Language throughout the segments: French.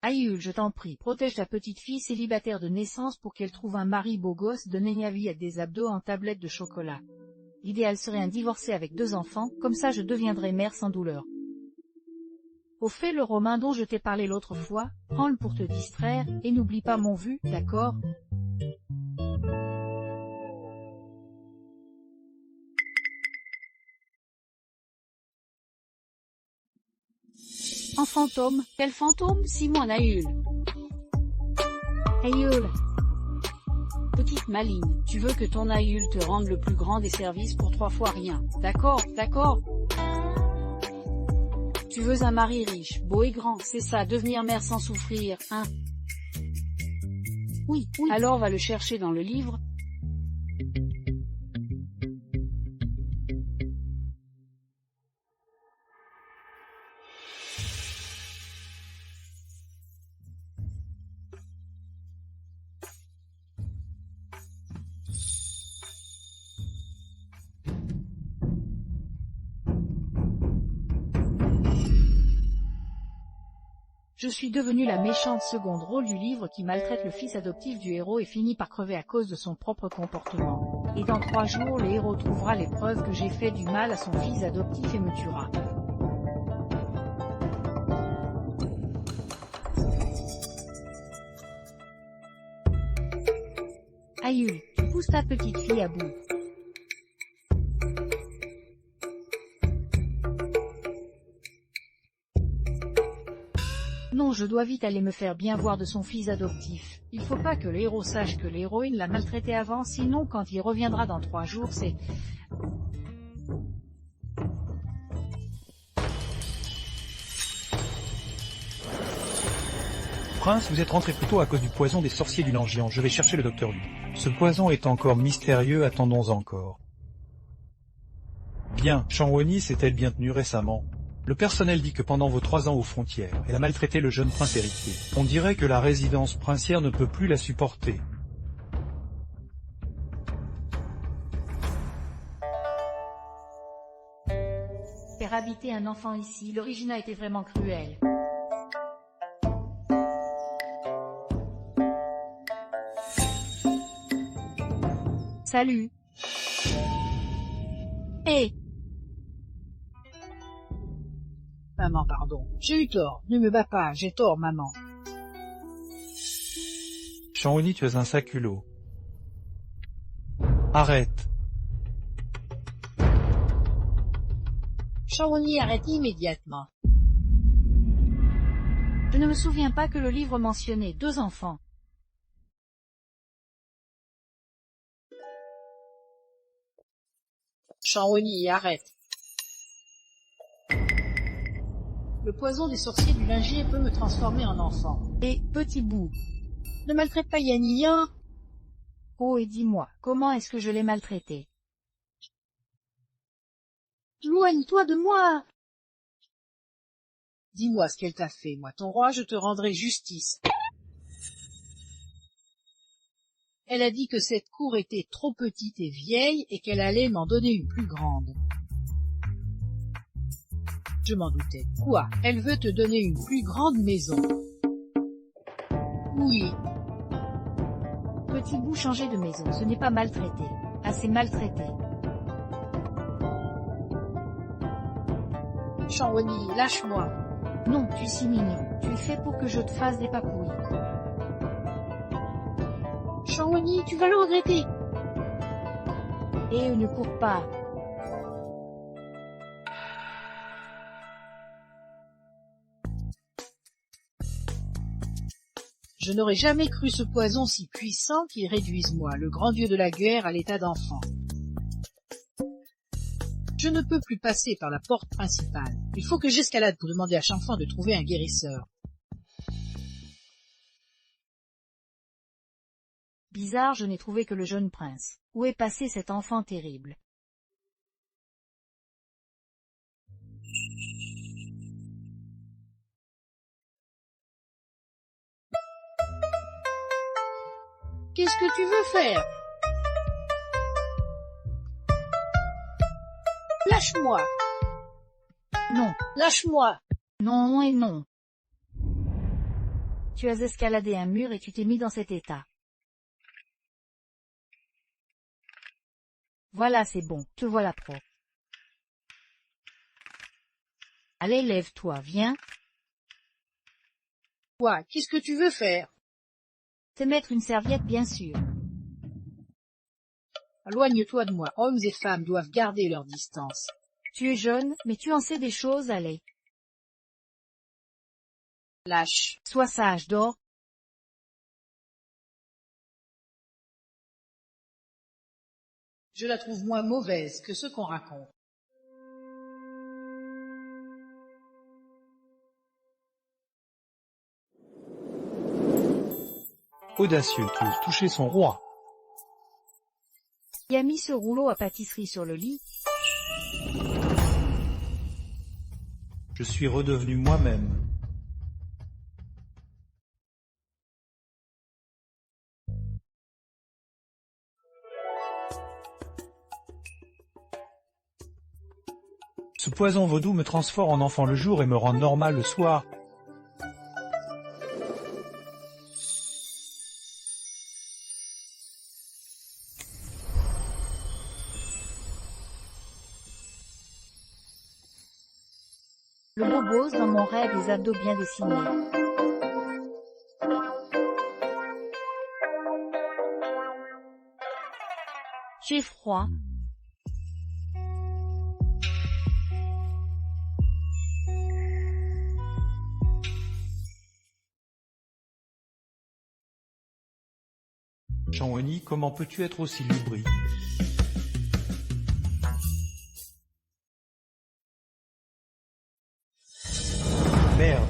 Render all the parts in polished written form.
Aïeul, je t'en prie, protège ta petite fille célibataire de naissance pour qu'elle trouve un mari beau gosse de Nenyavi avec des abdos en tablette de chocolat. L'idéal serait un divorcé avec 2 enfants, comme ça je deviendrai mère sans douleur. Au fait, le romain dont je t'ai parlé l'autre fois, prends-le pour te distraire, et n'oublie pas mon vu, d'accord? En fantôme, quel fantôme? Simon Aïeul. Aïeul, Petite maligne, tu veux que ton aïeul te rende le plus grand des services pour 3 fois rien. D'accord, d'accord. Tu veux un mari riche, beau et grand, c'est ça, devenir mère sans souffrir, hein? Oui, oui. Alors va le chercher dans le livre. je suis devenue la méchante seconde rôle du livre qui maltraite le fils adoptif du héros et finit par crever à cause de son propre comportement. Et dans 3 jours, le héros trouvera les preuves que j'ai fait du mal à son fils adoptif et me tuera. Aïeul, tu pousses ta petite fille à bout. Non, je dois vite aller me faire bien voir de son fils adoptif. Il faut pas que le héros sache que l'héroïne l'a maltraité avant, sinon quand il reviendra dans 3 jours, c'est... Prince, vous êtes rentré plus tôt à cause du poison des sorciers du Langian. Je vais chercher le docteur Lu. Ce poison est encore mystérieux, attendons encore. Bien, Changwoni s'est-elle bien tenue récemment? Le personnel dit que pendant vos 3 ans aux frontières, elle a maltraité le jeune prince héritier. On dirait que la résidence princière ne peut plus la supporter. Faire habiter un enfant ici, l'origine a été vraiment cruelle. Salut. Hé. Maman, pardon. J'ai eu tort. Ne me bats pas. J'ai tort, maman. Changwoni, tu es un saculot. Arrête. Changwoni, arrête immédiatement. Je ne me souviens pas que le livre mentionnait 2 enfants. Changwoni, arrête. Le poison des sorciers du Lingier peut me transformer en enfant. Et, petit bout. Ne maltraite pas Yannian. Oh, et dis-moi, comment est-ce que je l'ai maltraité? Éloigne-toi de moi. Dis-moi ce qu'elle t'a fait, moi, ton roi, je te rendrai justice. Elle a dit que cette cour était trop petite et vieille et qu'elle allait m'en donner une plus grande. Je m'en doutais. Quoi? Elle veut te donner une plus grande maison? Oui. Petit bout, changer de maison, ce n'est pas maltraité. Assez maltraité. Changwoni, lâche-moi. Non, tu es si mignon. Tu es fait pour que je te fasse des papouilles. Changwoni, tu vas le regretter. Et ne cours pas. Je n'aurais jamais cru ce poison si puissant qu'il réduise moi, le grand dieu de la guerre, à l'état d'enfant. Je ne peux plus passer par la porte principale. Il faut que j'escalade pour demander à Chanfan de trouver un guérisseur. Bizarre, je n'ai trouvé que le jeune prince. Où est passé cet enfant terrible? Qu'est-ce que tu veux faire? Lâche-moi! Non, Lâche-moi! non et non. Tu as escaladé un mur et tu t'es mis dans cet état. Voilà, c'est bon, te voilà pro. Allez, lève-toi, viens. Quoi? Qu'est-ce que tu veux faire? Te mettre une serviette, bien sûr. Éloigne-toi de moi. Hommes et femmes doivent garder leur distance. Tu es jeune, mais tu en sais des choses, allez. Lâche. Sois sage, dors. Je la trouve moins mauvaise que ce qu'on raconte. Audacieux qui ose toucher son roi. Qui a mis ce rouleau à pâtisserie sur le lit? Je suis redevenu moi-même. Ce poison vaudou me transforme en enfant le jour et me rend normal le soir. Le bobose dans mon rêve, les abdos bien dessinés. J'ai froid. Jean-Oni, comment peux-tu être aussi lubrique? Merde.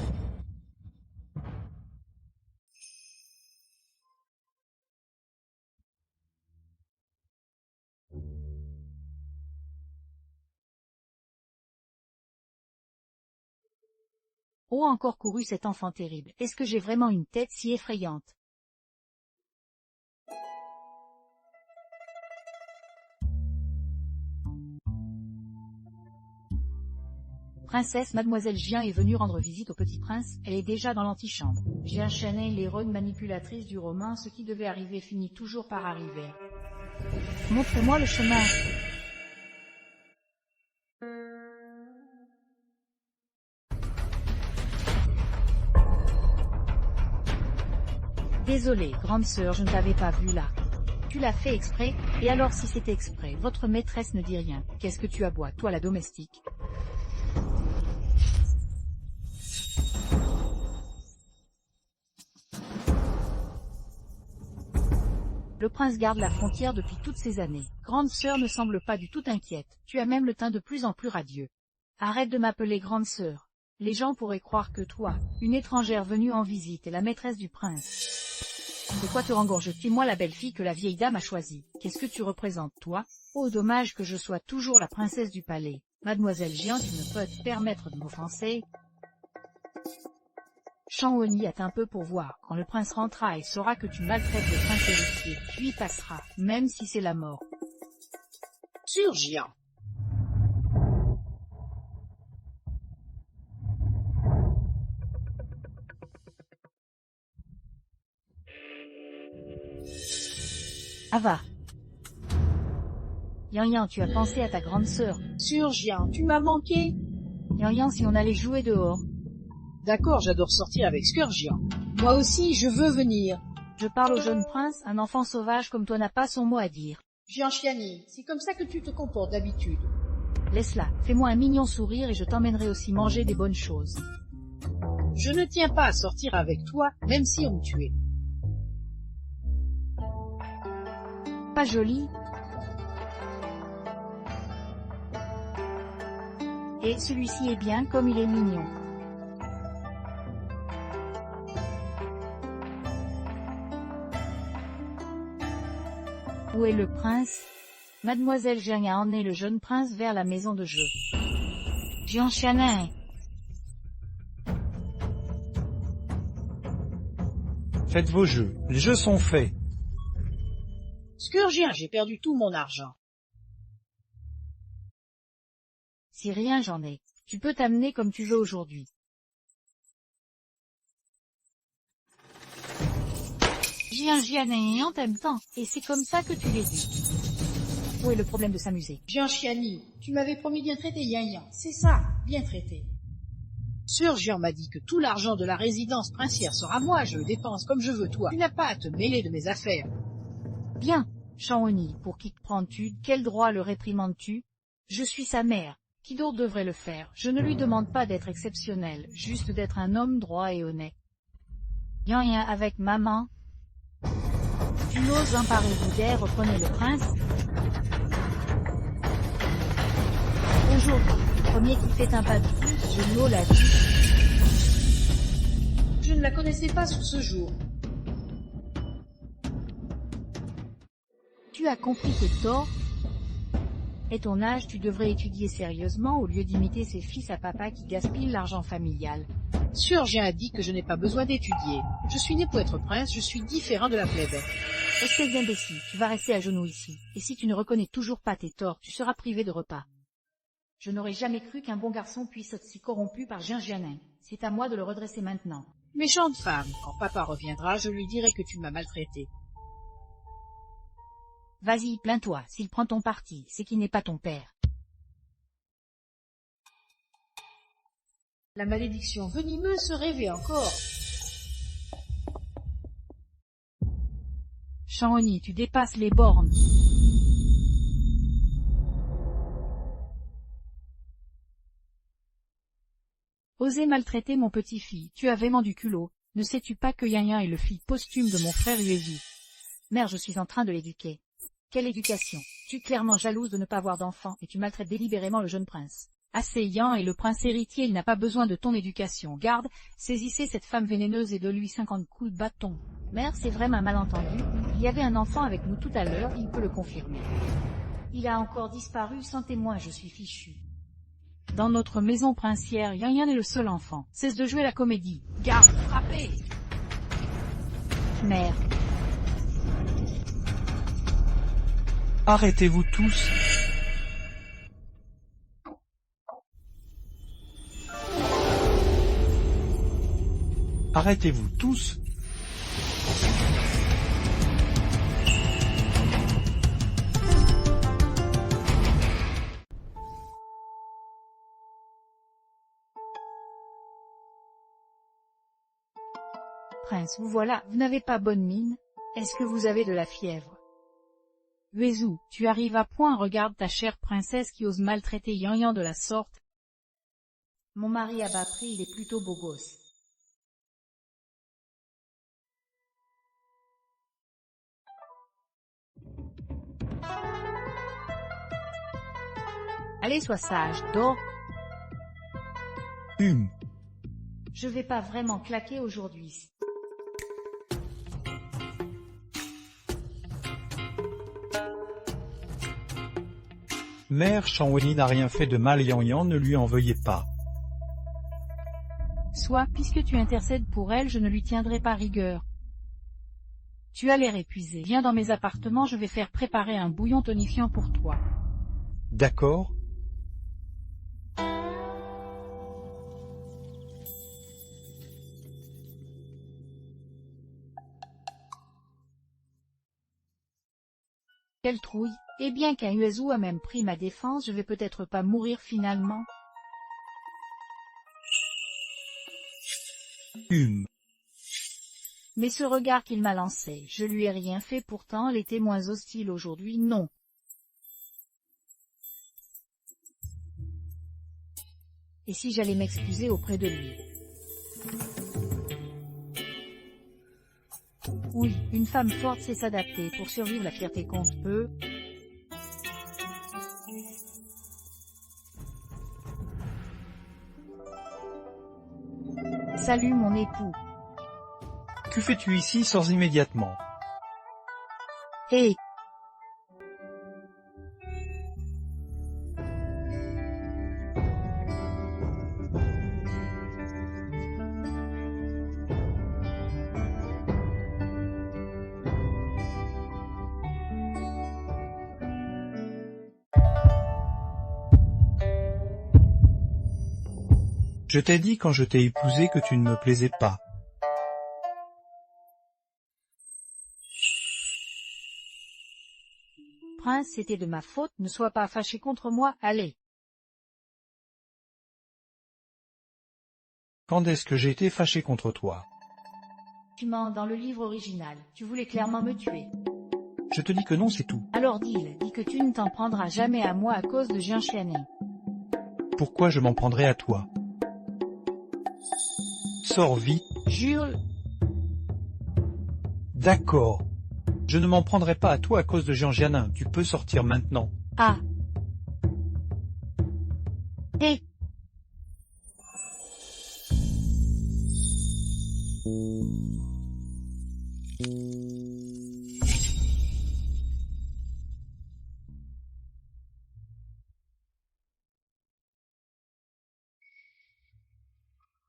Oh, encore couru cet enfant terrible. Est-ce que j'ai vraiment une tête si effrayante? Princesse, mademoiselle Jean est venue rendre visite au petit prince, elle est déjà dans l'antichambre. Jean Chanel, l'héroïne manipulatrice du roman, ce qui devait arriver finit toujours par arriver. Montre-moi le chemin. Désolée, grande sœur, je ne t'avais pas vue là. Tu l'as fait exprès, et alors si c'était exprès, votre maîtresse ne dit rien. Qu'est-ce que tu aboies, toi la domestique? Le prince garde la frontière depuis toutes ces années. Grande sœur ne semble pas du tout inquiète, tu as même le teint de plus en plus radieux. Arrête de m'appeler grande sœur. Les gens pourraient croire que toi, une étrangère venue en visite, est la maîtresse du prince. De quoi te rengorges-tu? Moi la belle fille que la vieille dame a choisie. Qu'est-ce que tu représentes, toi? Oh, dommage que je sois toujours la princesse du palais. Mademoiselle Jean, tu ne peux te permettre de m'offenser. Jean-Oni a un peu pour voir. Quand le prince rentrera et saura que tu maltraites le prince héritier, tu y passeras, même si c'est la mort. Sur Jean. Ava. Yan, tu as pensé à ta grande sœur. Sur Jean, tu m'as manqué. Yan, si on allait jouer dehors. D'accord, j'adore sortir avec Scourgian. Moi aussi, je veux venir. Je parle au jeune prince, un enfant sauvage comme toi n'a pas son mot à dire. Jean Chiani, c'est comme ça que tu te comportes d'habitude. Laisse-la, fais-moi un mignon sourire et je t'emmènerai aussi manger des bonnes choses. Je ne tiens pas à sortir avec toi, même si on me tuait. Pas joli. Et celui-ci est bien comme il est mignon. Où est le prince? Mademoiselle Jean a emmené le jeune prince vers la maison de jeu. Jean Chanin. Faites vos jeux. Les jeux sont faits. Scourgian, j'ai perdu tout mon argent. Si rien j'en ai, tu peux t'amener comme tu veux aujourd'hui. Jian t'aime tant, et c'est comme ça que tu l'éduques. Où est le problème de s'amuser? Jian, tu m'avais promis bien traiter Yan, c'est ça, bien traité. Sœur Jian m'a dit que tout l'argent de la résidence princière sera à moi, je le dépense comme je veux, toi. Tu n'as pas à te mêler de mes affaires. Bien, Shangoni, pour qui te prends-tu? Quel droit le réprimandes-tu? Je suis sa mère. Qui d'autre devrait le faire? Je ne lui demande pas d'être exceptionnel, juste d'être un homme droit et honnête. Yan avec maman. Tu n'oses emparer-vous d'air, reprenait le prince. Aujourd'hui, le premier qui fait un pas de plus, je l'eau la vie. Je ne la connaissais pas sous ce jour. Tu as compris tes torts. À ton âge, tu devrais étudier sérieusement au lieu d'imiter ces fils à papa qui gaspillent l'argent familial. Sœur Jian a dit que je n'ai pas besoin d'étudier. Je suis né pour être prince, je suis différent de la plèbe. Espèce d'imbécile, tu vas rester à genoux ici, et si tu ne reconnais toujours pas tes torts, tu seras privé de repas. Je n'aurais jamais cru qu'un bon garçon puisse être si corrompu par Jian. C'est à moi de le redresser maintenant. Méchante femme, quand papa reviendra, je lui dirai que tu m'as maltraité. Vas-y, plains-toi, s'il prend ton parti, c'est qu'il n'est pas ton père. La malédiction venimeuse se réveille encore. Shangoni, tu dépasses les bornes. Osez maltraiter mon petit-fils, tu as vraiment du culot. Ne sais-tu pas que Yan est le fils posthume de mon frère Yuezu? Mère, je suis en train de l'éduquer. Quelle éducation? Tu es clairement jalouse de ne pas avoir d'enfant, et tu maltraites délibérément le jeune prince. Assez, Yan est le prince héritier, il n'a pas besoin de ton éducation. Garde, saisissez cette femme vénéneuse et de lui 50 coups de bâton. Mère, c'est vraiment un malentendu. Il y avait un enfant avec nous tout à l'heure, il peut le confirmer. Il a encore disparu sans témoin, je suis fichu. Dans notre maison princière, Yan est le seul enfant. Cesse de jouer la comédie. Garde, frappez! Mère. Arrêtez-vous tous. Arrêtez-vous tous. Prince, vous voilà, vous n'avez pas bonne mine. Est-ce que vous avez de la fièvre? Yuezu, tu arrives à point, regarde ta chère princesse qui ose maltraiter Yan de la sorte. Mon mari a bas pris, il est plutôt beau gosse. Allez, sois sage, dors. Je vais pas vraiment claquer aujourd'hui. Mère Shangoni n'a rien fait de mal, Yan, ne lui en veuillez pas. Soit, puisque tu intercèdes pour elle, je ne lui tiendrai pas rigueur. Tu as l'air épuisé. Viens dans mes appartements, je vais faire préparer un bouillon tonifiant pour toi. D'accord. Quelle trouille. Et bien qu'un Yuezu a même pris ma défense, je vais peut-être pas mourir finalement. Mais ce regard qu'il m'a lancé, je lui ai rien fait pourtant, les témoins hostiles aujourd'hui, non. Et si j'allais m'excuser auprès de lui? Oui, une femme forte sait s'adapter, pour survivre la fierté compte peu. Salut mon époux. Que fais-tu ici, sors immédiatement. Hé. Je t'ai dit quand je t'ai épousé que tu ne me plaisais pas. prince, c'était de ma faute, ne sois pas fâché contre moi, allez. Quand est-ce que j'ai été fâché contre toi? Tu mens dans le livre original, tu voulais clairement me tuer. Je te dis que non, c'est tout. Alors dis que tu ne t'en prendras jamais à moi à cause de Jean Chiané. Pourquoi je m'en prendrais à toi? Sors vite. Jure. D'accord. Je ne m'en prendrai pas à toi à cause de Jean Gianin, tu peux sortir maintenant. Ah. Hé.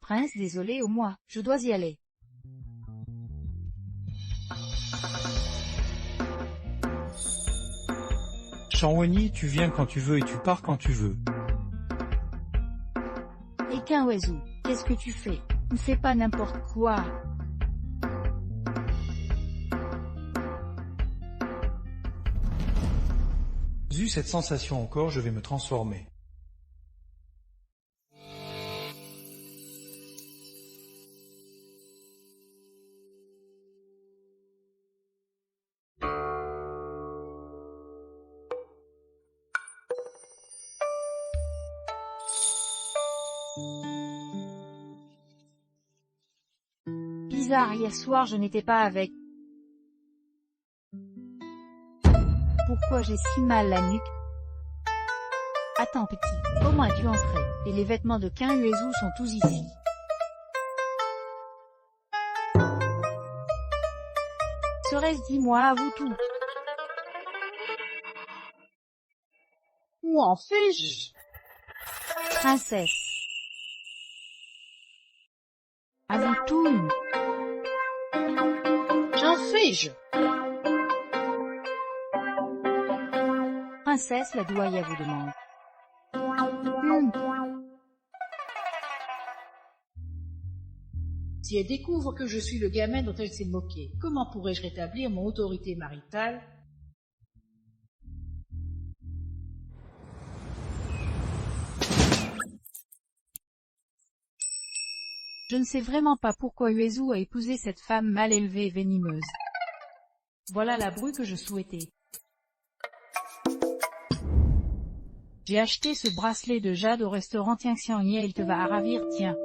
Prince, désolé, moi, je dois y aller. Shangwenyi, tu viens quand tu veux et tu pars quand tu veux. Et Qinwezu, qu'est-ce que tu fais? Ne fais pas n'importe quoi. Vu cette sensation encore, je vais me transformer. Bizarre, hier soir je n'étais pas avec. Pourquoi j'ai si mal la nuque? Attends petit, comment es-tu entré? Et les vêtements de Qinwezu sont tous ici. Serait-ce dis-moi à vous tout? Où en fais-je? Princesse. À vous tout. J'en fais-je? Princesse, la douaille vous demande. Si elle découvre que je suis le gamin dont elle s'est moquée, comment pourrais-je rétablir mon autorité maritale? Je ne sais vraiment pas pourquoi Uezu a épousé cette femme mal élevée et venimeuse. Voilà la bru que je souhaitais. J'ai acheté ce bracelet de jade au restaurant Tianxiangye et il te va à ravir, tiens.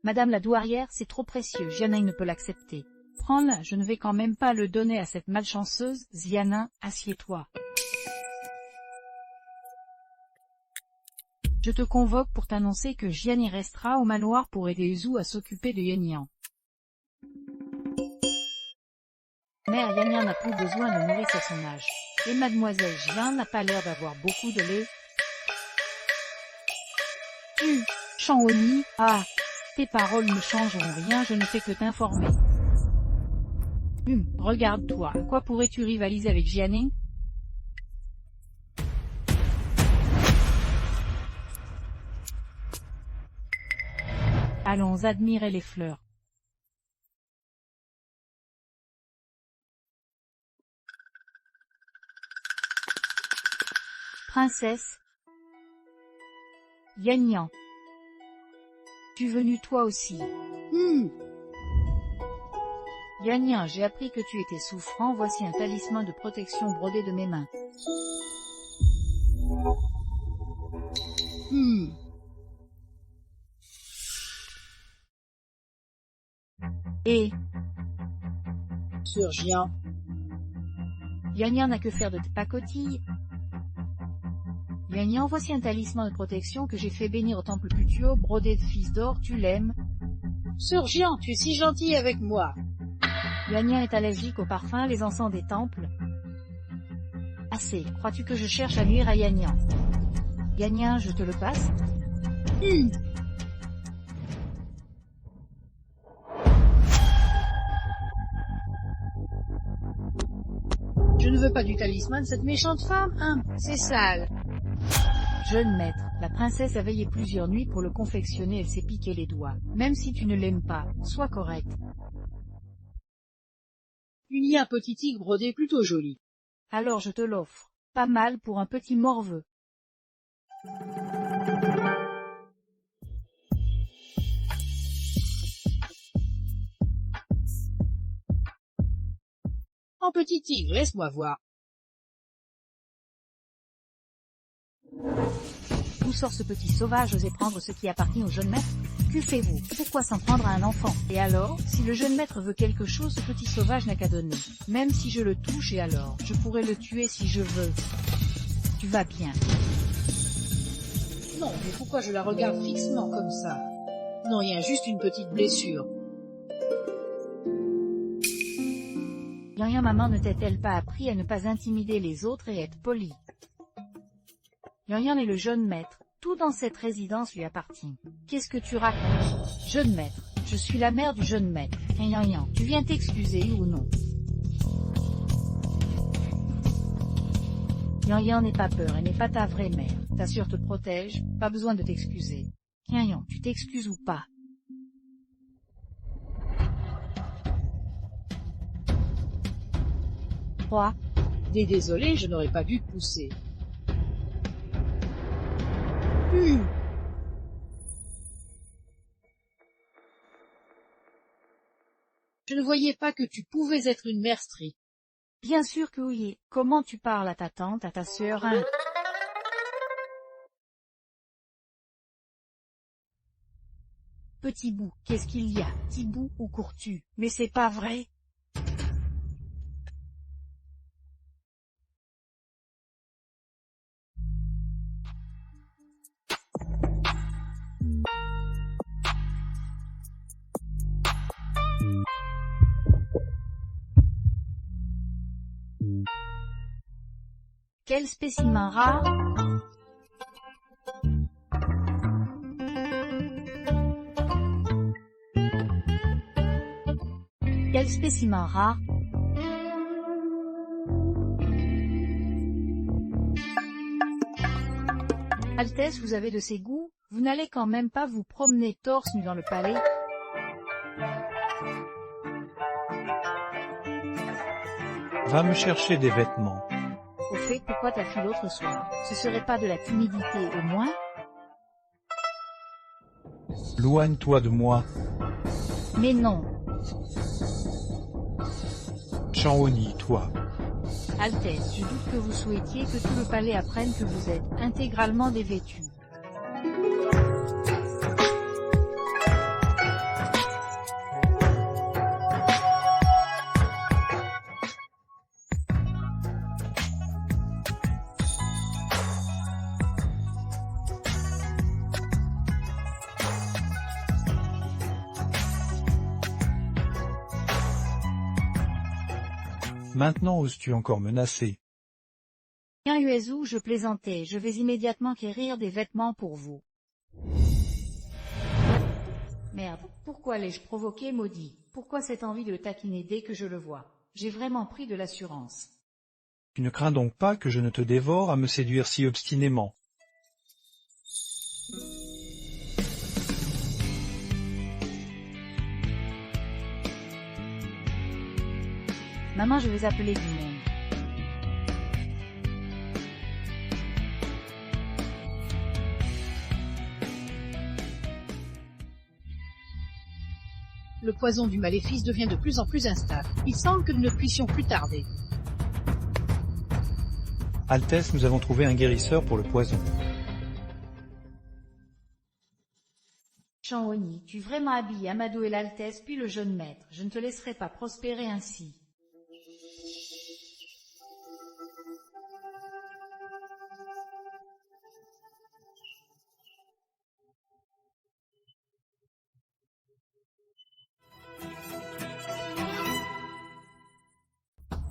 Madame la douairière, c'est trop précieux, Jianin ne peut l'accepter. Prends-le, je ne vais quand même pas le donner à cette malchanceuse, Jianin, assieds-toi. Je te convoque pour t'annoncer que Jian y restera au manoir pour aider Uzu à s'occuper de Yanyan. Mère Yanyan n'a plus besoin de nourrice à son âge. Et mademoiselle Jian n'a pas l'air d'avoir beaucoup de lait. Shangwenyi, ah, tes paroles ne changeront rien, je ne fais que t'informer. Regarde-toi, à quoi pourrais-tu rivaliser avec Jianing? Allons admirer les fleurs. Princesse. Yanyan. Tu venu toi aussi? Yanyan, j'ai appris que tu étais souffrant, voici un talisman de protection brodé de mes mains. Et Sœur Jian. Yanyan n'a que faire de ta pacotille. Yanyan, voici un talisman de protection que j'ai fait bénir au temple Putuo, brodé de fils d'or, tu l'aimes? Sœur Jian, tu es si gentille avec moi. Yanyan est allergique aux parfums, les encens des temples. Assez, crois-tu que je cherche à nuire à Yanyan? Yanyan, je te le passe? Je ne veux pas du talisman de cette méchante femme, hein, c'est sale. Jeune maître, la princesse a veillé plusieurs nuits pour le confectionner, elle s'est piqué les doigts. Même si tu ne l'aimes pas, sois correct. Il y a un petit tigre brodé plutôt joli. Alors je te l'offre. Pas mal pour un petit morveux. En petit tigre, laisse-moi voir. D'où sort ce petit sauvage oser prendre ce qui appartient au jeune maître? Que faites-vous? Pourquoi s'en prendre à un enfant? Et alors, si le jeune maître veut quelque chose, ce petit sauvage n'a qu'à donner. Même si je le touche et alors, je pourrais le tuer si je veux. Tu vas bien. Non, mais pourquoi je la regarde fixement comme ça? Non, rien, juste une petite blessure. Yan maman ne t'a-t-elle pas appris à ne pas intimider les autres et être poli? Yan est le jeune maître, tout dans cette résidence lui appartient. Qu'est-ce que tu racontes? Jeune maître, je suis la mère du jeune maître. Yan, tu viens t'excuser ou non? Yan n'aie pas peur, elle n'est pas ta vraie mère. Ta sœur te protège, pas besoin de t'excuser. Yan, tu t'excuses ou pas? Quoi? Désolé, je n'aurais pas dû te pousser. Je ne voyais pas que tu pouvais être une mère stricte. Bien sûr que oui. Comment tu parles à ta tante, à ta sœur, hein? Petit bout, qu'est-ce qu'il y a? Petit bout, où cours-tu? Mais c'est pas vrai. Quel spécimen rare! Quel spécimen rare! Altesse, vous avez de ces goûts? Vous n'allez quand même pas vous promener torse nu dans le palais? Va me chercher des vêtements. Au fait, pourquoi t'as fui l'autre soir? Ce serait pas de la timidité, au moins? Loigne-toi de moi. Mais non. Chanhoni, toi. Altesse, je doute que vous souhaitiez que tout le palais apprenne que vous êtes intégralement dévêtu. Maintenant oses-tu encore menacer? Bien Uezu, je plaisantais, je vais immédiatement quérir des vêtements pour vous. Merde, pourquoi l'ai-je provoqué, maudit? Pourquoi cette envie de le taquiner dès que je le vois? J'ai vraiment pris de l'assurance. Tu ne crains donc pas que je ne te dévore à me séduire si obstinément? Maman, je vais appeler du monde. Le poison du maléfice devient de plus en plus instable. Il semble que nous ne puissions plus tarder. Altesse, nous avons trouvé un guérisseur pour le poison. Chanhoni, tu vraiment habillé Amadou et l'Altesse puis le jeune maître, je ne te laisserai pas prospérer ainsi.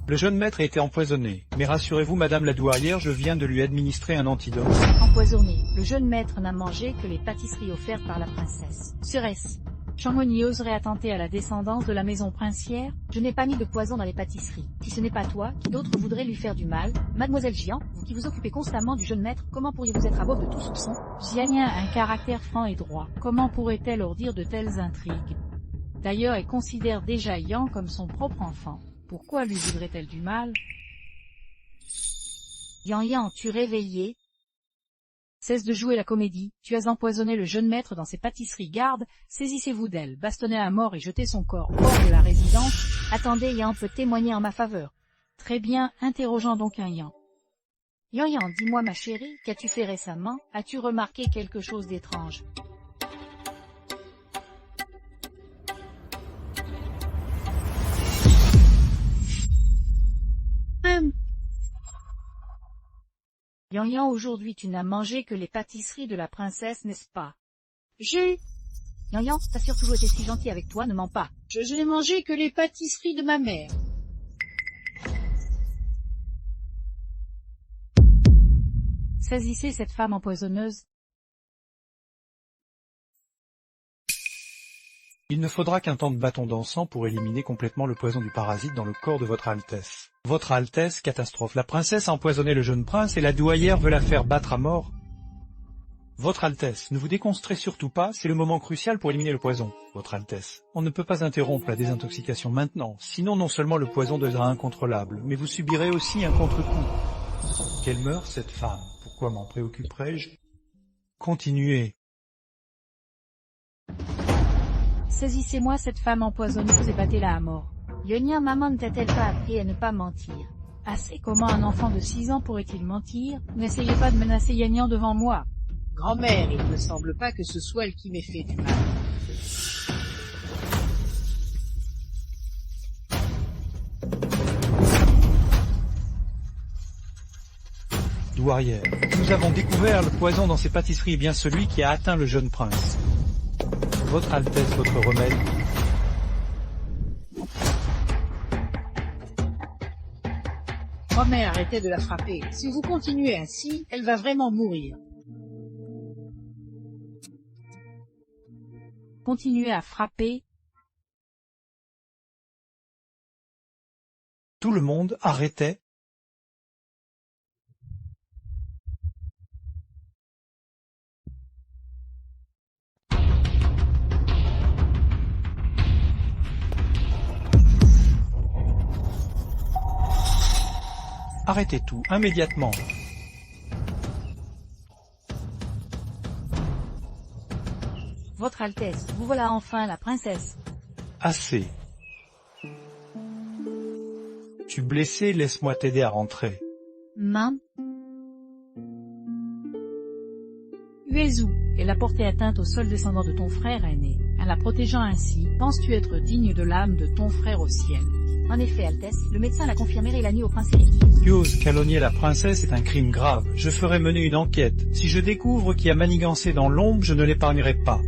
Le jeune maître a été empoisonné, mais rassurez-vous madame la douairière, je viens de lui administrer un antidote. Empoisonné, le jeune maître n'a mangé que les pâtisseries offertes par la princesse. Serait-ce? Chanhoni oserait attenter à la descendance de la maison princière? Je n'ai pas mis de poison dans les pâtisseries. Si ce n'est pas toi, qui d'autre voudrait lui faire du mal? Mademoiselle Jian, vous qui vous occupez constamment du jeune maître, comment pourriez-vous être above de tout soupçon? Jian a un caractère franc et droit. Comment pourrait-elle ordir de telles intrigues? D'ailleurs, elle considère déjà Yang comme son propre enfant. Pourquoi lui voudrait-elle du mal? Yan Yan, tu réveillé? Cesse de jouer la comédie, tu as empoisonné le jeune maître dans ses pâtisseries, garde, saisissez-vous d'elle, bastonnez à mort et jetez son corps hors de la résidence. Attendez, Yan peut témoigner en ma faveur. Très bien, interrogeons donc un Yan. Yan Yan, dis-moi ma chérie, qu'as-tu fait récemment? As-tu remarqué quelque chose d'étrange? Yan Yan, aujourd'hui tu n'as mangé que les pâtisseries de la princesse, n'est-ce pas? J'ai... Yan Yan, t'as surtout été si gentil avec toi, ne mens pas. Je n'ai mangé que les pâtisseries de ma mère. Saisissez cette femme empoisonneuse. Il ne faudra qu'un temps de bâton d'encens pour éliminer complètement le poison du parasite dans le corps de votre Altesse. Votre Altesse, catastrophe, la princesse a empoisonné le jeune prince et la douairière veut la faire battre à mort. Votre Altesse, ne vous déconcentrez surtout pas, c'est le moment crucial pour éliminer le poison. Votre Altesse, on ne peut pas interrompre la désintoxication maintenant, sinon non seulement le poison deviendra incontrôlable, mais vous subirez aussi un contre-coup. Qu'elle meure, cette femme, pourquoi m'en préoccuperais-je? Continuez. Saisissez-moi cette femme empoisonneuse et battez-la à mort. Yan Yan, maman ne t'a-t-elle pas appris à ne pas mentir? Assez, comment un enfant de 6 ans pourrait-il mentir? N'essayez pas de menacer Yan Yan devant moi. Grand-mère, il ne me semble pas que ce soit elle qui m'ait fait du mal. Douairière, nous avons découvert le poison dans ces pâtisseries et bien celui qui a atteint le jeune prince. Votre Altesse, votre remède. Grand-mère, arrêtez de la frapper. Si vous continuez ainsi, elle va vraiment mourir. Continuez à frapper. Tout le monde arrêtait. Arrêtez tout, immédiatement. Votre Altesse, vous voilà enfin la princesse. Assez. Tu blessé, laisse-moi t'aider à rentrer. Main. Uezu, elle a porté atteinte au sol descendant de ton frère aîné. En la protégeant ainsi, penses-tu être digne de l'âme de ton frère au ciel? En effet, Altesse, le médecin l'a confirmé et l'a mis au prince héritier. Tu oses calomnier la princesse est un crime grave. Je ferai mener une enquête. Si je découvre qui a manigancé dans l'ombre, je ne l'épargnerai pas.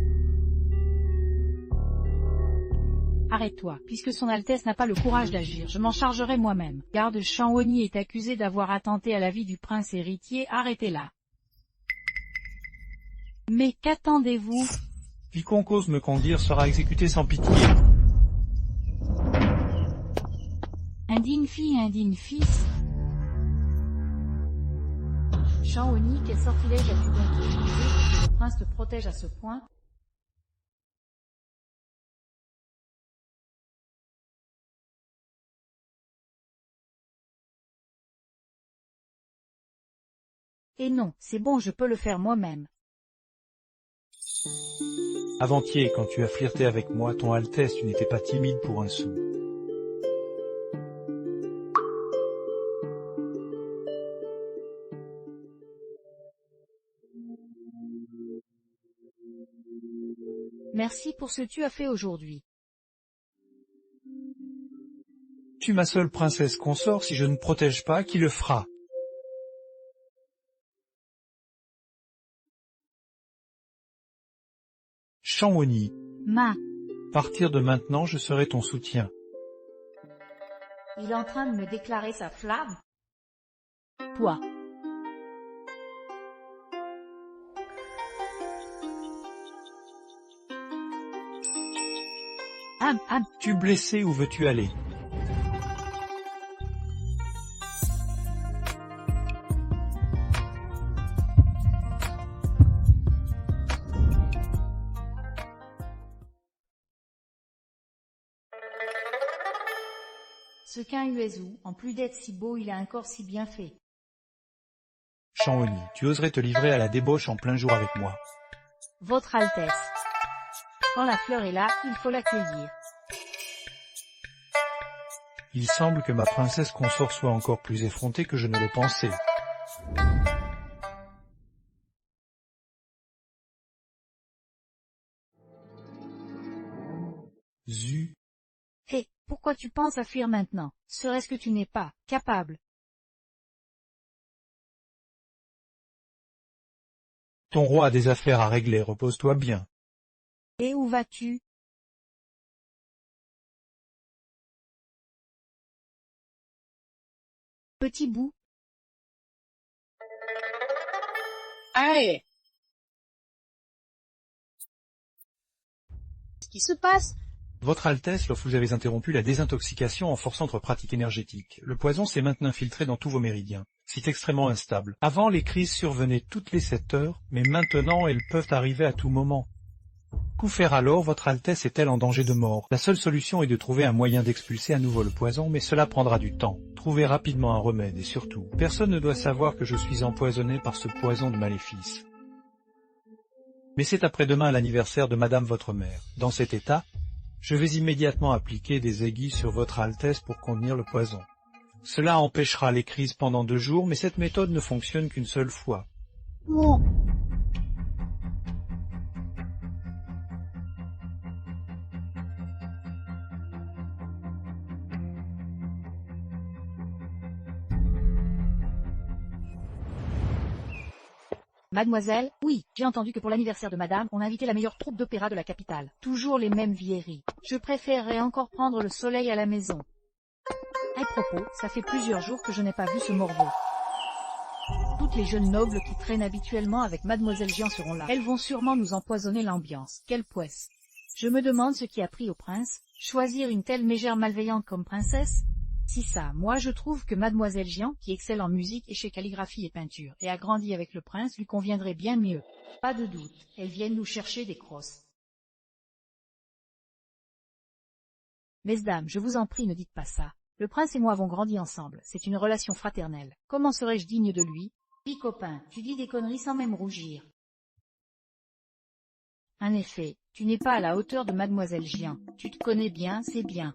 Arrête-toi, puisque son Altesse n'a pas le courage d'agir, je m'en chargerai moi-même. Garde Shangwoni est accusé d'avoir attenté à la vie du prince héritier, arrêtez-la. Mais qu'attendez-vous? Quiconque ose me conduire sera exécuté sans pitié. Indigne fille, indigne fils. Shangwoni, quel sortilège as-tu donc utilisé pour que le prince te protège à ce point? Et non, c'est bon, je peux le faire moi-même. Avant-hier, quand tu as flirté avec moi, ton Altesse, tu n'étais pas timide pour un sou. Merci pour ce que tu as fait aujourd'hui. Tu ma seule princesse consort, si je ne protège pas, qui le fera? Shangwoni. Ma. Partir de maintenant, je serai ton soutien. Il est en train de me déclarer sa flamme? Toi. Tu blessé, où veux-tu aller? Ce qu'un Uezu, en plus d'être si beau, il a un corps si bien fait. Champoni, tu oserais te livrer à la débauche en plein jour avec moi. Votre Altesse. Quand la fleur est là, il faut l'accueillir. Il semble que ma princesse consort soit encore plus effrontée que je ne le pensais. Zut. Hé, pourquoi tu penses à fuir maintenant? Serait-ce que tu n'es pas capable? Ton roi a des affaires à régler, repose-toi bien. Et où vas-tu? Petit bout. Allez! Qu'est-ce qui se passe? Votre Altesse, lorsque vous avez interrompu la désintoxication en forçant votre pratique énergétique, le poison s'est maintenant infiltré dans tous vos méridiens. C'est extrêmement instable. Avant, les crises survenaient toutes les 7 heures, mais maintenant elles peuvent arriver à tout moment. Qu'ou faire alors? Votre Altesse est-elle en danger de mort? La seule solution est de trouver un moyen d'expulser à nouveau le poison, mais cela prendra du temps. Trouvez rapidement un remède et surtout, personne ne doit savoir que je suis empoisonné par ce poison de maléfice. Mais c'est après-demain l'anniversaire de Madame votre mère. Dans cet état, je vais immédiatement appliquer des aiguilles sur votre Altesse pour contenir le poison. Cela empêchera les crises pendant 2 jours, mais cette méthode ne fonctionne qu'une seule fois. Oh. Mademoiselle, oui, j'ai entendu que pour l'anniversaire de madame, on a invité la meilleure troupe d'opéra de la capitale. Toujours les mêmes vieilleries. Je préférerais encore prendre le soleil à la maison. À propos, ça fait plusieurs jours que je n'ai pas vu ce morveux. Toutes les jeunes nobles qui traînent habituellement avec mademoiselle Jean seront là. Elles vont sûrement nous empoisonner l'ambiance. Quelle poisse. Je me demande ce qui a pris au prince. Choisir une telle mégère malveillante comme princesse? Si ça, moi je trouve que mademoiselle Jean, qui excelle en musique et chez calligraphie et peinture, et a grandi avec le prince, lui conviendrait bien mieux. Pas de doute, elles viennent nous chercher des crosses. Mesdames, je vous en prie, ne dites pas ça. Le prince et moi avons grandi ensemble, c'est une relation fraternelle. Comment serais-je digne de lui? Dis copain, tu dis des conneries sans même rougir. En effet, tu n'es pas à la hauteur de mademoiselle Jean. Tu te connais bien, c'est bien.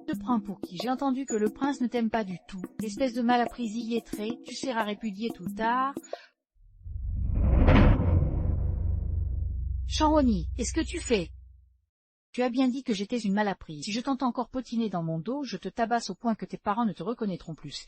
Te prends pour qui? J'ai entendu que le prince ne t'aime pas du tout. Espèce de malapprise illettrée, tu seras répudié tout tard. Champoni, qu'est-ce que tu fais? Tu as bien dit que j'étais une malapprise. Si je t'entends encore potiner dans mon dos, je te tabasse au point que tes parents ne te reconnaîtront plus.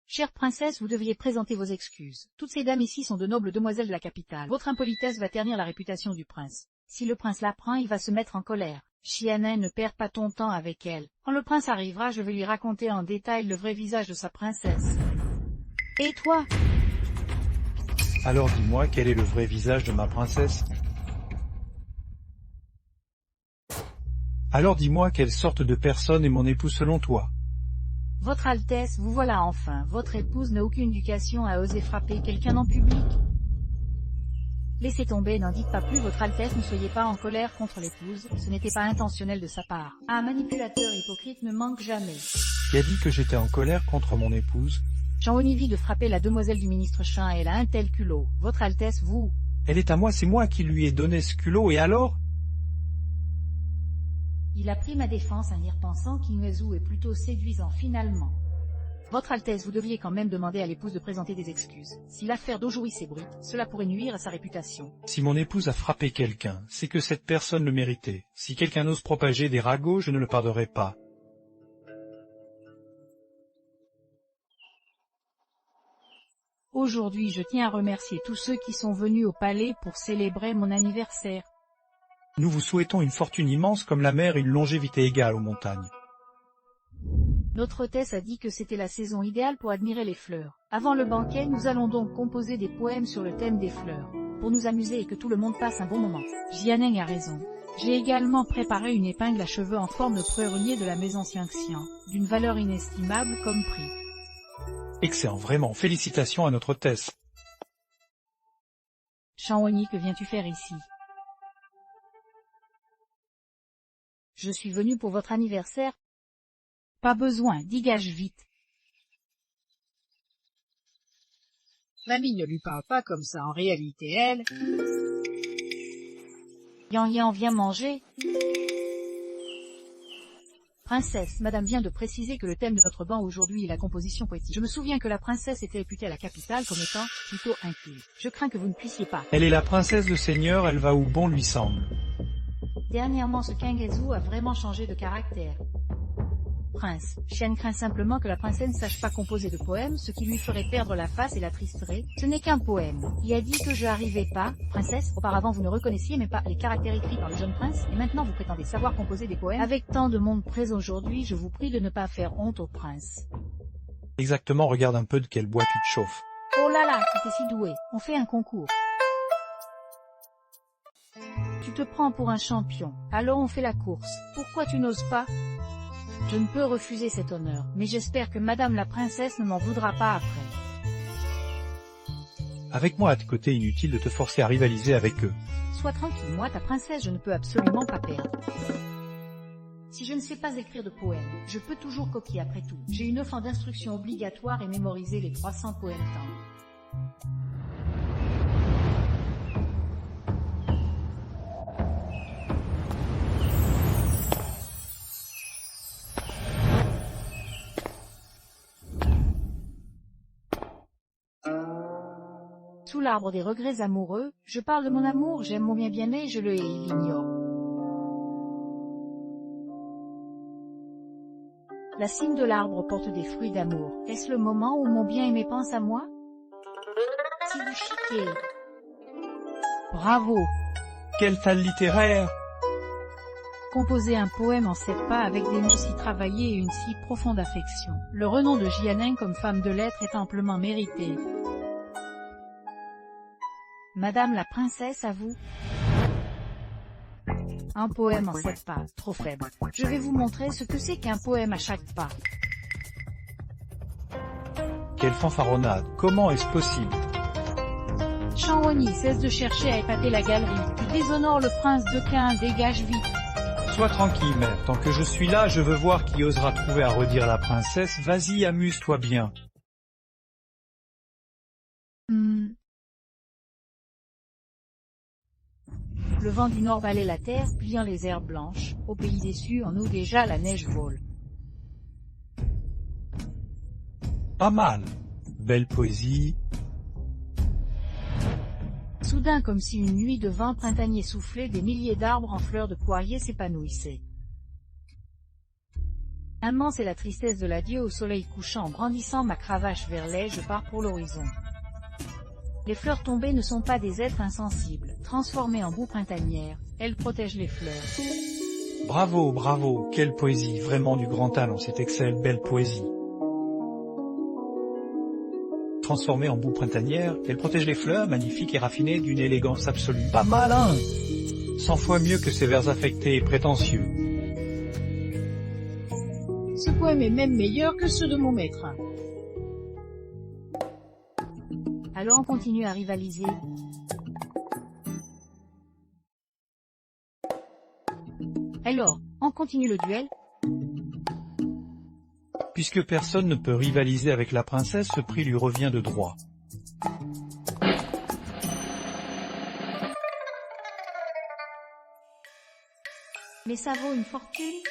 Chère princesse, vous deviez présenter vos excuses. Toutes ces dames ici sont de nobles demoiselles de la capitale. Votre impolitesse va ternir la réputation du prince. Si le prince l'apprend, il va se mettre en colère. Chianin, ne perds pas ton temps avec elle. Quand le prince arrivera, je vais lui raconter en détail le vrai visage de sa princesse. Et toi? Alors dis-moi, quel est le vrai visage de ma princesse? Alors dis-moi, quelle sorte de personne est mon épouse selon toi? Votre Altesse, vous voilà enfin. Votre épouse n'a aucune éducation à oser frapper quelqu'un en public. Laissez tomber, n'en dites pas plus, votre Altesse, ne soyez pas en colère contre l'épouse, ce n'était pas intentionnel de sa part. Un manipulateur hypocrite ne manque jamais. Qui a dit que j'étais en colère contre mon épouse? Champoni vit de frapper la demoiselle du ministre Chin, elle a un tel culot. Votre Altesse, vous... Elle est à moi, c'est moi qui lui ai donné ce culot, et alors? Il a pris ma défense en y repensant qu'Inwezu est plutôt séduisant finalement. Votre Altesse, vous deviez quand même demander à l'épouse de présenter des excuses. Si l'affaire d'aujourd'hui s'ébruite, cela pourrait nuire à sa réputation. Si mon épouse a frappé quelqu'un, c'est que cette personne le méritait. Si quelqu'un ose propager des ragots, je ne le pardonnerai pas. Aujourd'hui, je tiens à remercier tous ceux qui sont venus au palais pour célébrer mon anniversaire. Nous vous souhaitons une fortune immense comme la mer et une longévité égale aux montagnes. Notre hôtesse a dit que c'était la saison idéale pour admirer les fleurs. Avant le banquet, nous allons donc composer des poèmes sur le thème des fleurs, pour nous amuser et que tout le monde passe un bon moment. Jianeng a raison. J'ai également préparé une épingle à cheveux en forme de prunellier de la maison Xiangxian, d'une valeur inestimable comme prix. Excellent, vraiment, félicitations à notre hôtesse. Champoni, que viens-tu faire ici? Je suis venu pour votre anniversaire. Pas besoin, dégage vite. Mamie ne lui parle pas comme ça, en réalité elle... Yan Yan, viens manger. Princesse, madame vient de préciser que le thème de notre banc aujourd'hui est la composition poétique. Je me souviens que la princesse était réputée à la capitale comme étant plutôt inculte. Je crains que vous ne puissiez pas. Elle est la princesse de Seigneur, elle va où bon lui semble. Dernièrement, ce Kingezu a vraiment changé de caractère. Prince, Chien craint simplement que la princesse ne sache pas composer de poèmes, ce qui lui ferait perdre la face et la tristerait. Ce n'est qu'un poème. Il a dit que je n'arrivais pas. Princesse, auparavant vous ne reconnaissiez même pas les caractères écrits par le jeune prince, et maintenant vous prétendez savoir composer des poèmes. Avec tant de monde présent aujourd'hui, je vous prie de ne pas faire honte au prince. Exactement, regarde un peu de quel bois tu te chauffes. Oh là là, tu t'es si doué. On fait un concours. Tu te prends pour un champion. Alors on fait la course. Pourquoi tu n'oses pas? Je ne peux refuser cet honneur, mais j'espère que madame la princesse ne m'en voudra pas après. Avec moi à tes côtés, inutile de te forcer à rivaliser avec eux. Sois tranquille, moi ta princesse je ne peux absolument pas perdre. Si je ne sais pas écrire de poèmes, je peux toujours copier après tout. J'ai une offre d'instruction obligatoire et mémoriser les 300 poèmes temps. Sous l'arbre des regrets amoureux, je parle de mon amour, j'aime mon bien-aimé, je le hais, il l'ignore. La cime de l'arbre porte des fruits d'amour. Est-ce le moment où mon bien-aimé pense à moi? Si du chiquet. Bravo. Quelle talle littéraire! Composer un poème en 7 pas avec des mots si travaillés et une si profonde affection. Le renom de Jianin comme femme de lettres est amplement mérité. Madame la princesse, à vous. Un poème en 7 pas, trop faible. Je vais vous montrer ce que c'est qu'un poème à chaque pas. Quelle fanfaronnade! Comment est-ce possible? Shangwoni, cesse de chercher à épater la galerie. Tu déshonores le prince de Cain, dégage vite. Sois tranquille, mère. Tant que je suis là, je veux voir qui osera trouver à redire la princesse. Vas-y, amuse-toi bien. Le vent du nord balaie la terre, pliant les herbes blanches. Au pays déçu, en nous déjà la neige vole. Pas mal. Belle poésie. Soudain, comme si une nuit de vent printanier soufflait, des milliers d'arbres en fleurs de poirier s'épanouissaient. Immense est la tristesse de l'adieu au soleil couchant, brandissant ma cravache vers l'est, je pars pour l'horizon. Les fleurs tombées ne sont pas des êtres insensibles, transformées en boue printanière, elles protègent les fleurs. Bravo, bravo, quelle poésie, vraiment du grand talent, c'est excellent, belle poésie. Transformée en boue printanière, elle protège les fleurs, magnifique et raffinée d'une élégance absolue. Pas mal, hein? 100 fois mieux que ces vers affectés et prétentieux. Ce poème est même meilleur que ceux de mon maître. Alors on continue à rivaliser. Alors, on continue le duel? Puisque personne ne peut rivaliser avec la princesse, ce prix lui revient de droit. Mais ça vaut une fortune?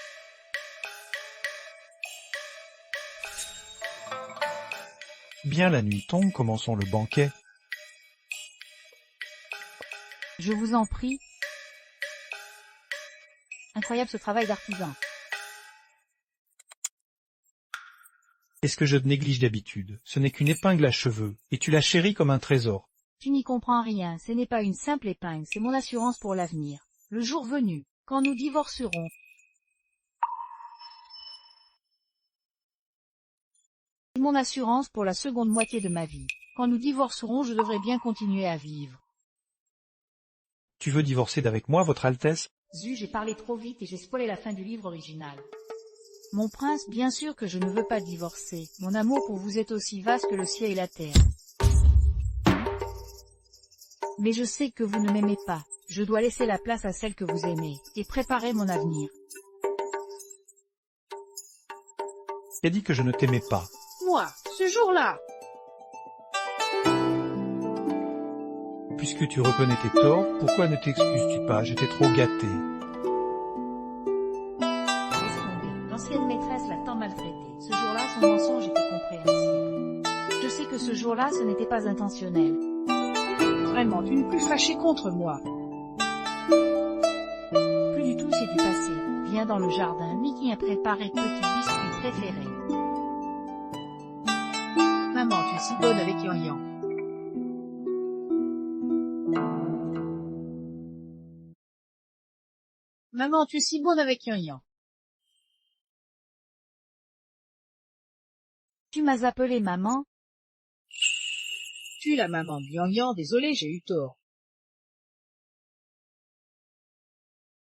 Bien, la nuit tombe, commençons le banquet. Je vous en prie. Incroyable ce travail d'artisan. Est-ce que je te néglige d'habitude? Ce n'est qu'une épingle à cheveux, et tu la chéris comme un trésor. Tu n'y comprends rien, ce n'est pas une simple épingle, c'est mon assurance pour l'avenir. Le jour venu, quand nous divorcerons. C'est mon assurance pour la seconde moitié de ma vie. Quand nous divorcerons, je devrais bien continuer à vivre. Tu veux divorcer d'avec moi, votre Altesse? Zut, j'ai parlé trop vite et j'ai spoilé la fin du livre original. Mon prince, bien sûr que je ne veux pas divorcer. Mon amour pour vous est aussi vaste que le ciel et la terre. Mais je sais que vous ne m'aimez pas. Je dois laisser la place à celle que vous aimez, et préparer mon avenir. Qui a dit que je ne t'aimais pas? Moi, ce jour-là. Puisque tu reconnais tes torts, pourquoi ne t'excuses-tu pas? J'étais trop gâté. Laisse tomber. L'ancienne maîtresse l'a tant maltraité. Ce jour-là, son mensonge était compréhensible. Je sais que ce jour-là, ce n'était pas intentionnel. Vraiment, tu n'es plus fâché contre moi. Plus du tout, c'est du passé. Viens dans le jardin, Mickey a préparé petit biscuit préféré. Maman, tu es si bonne avec Yan-Yan. Maman, tu es si bonne avec Yan-Yan. Tu m'as appelé maman? Tu es la maman de Yan-Yan, désolé, j'ai eu tort.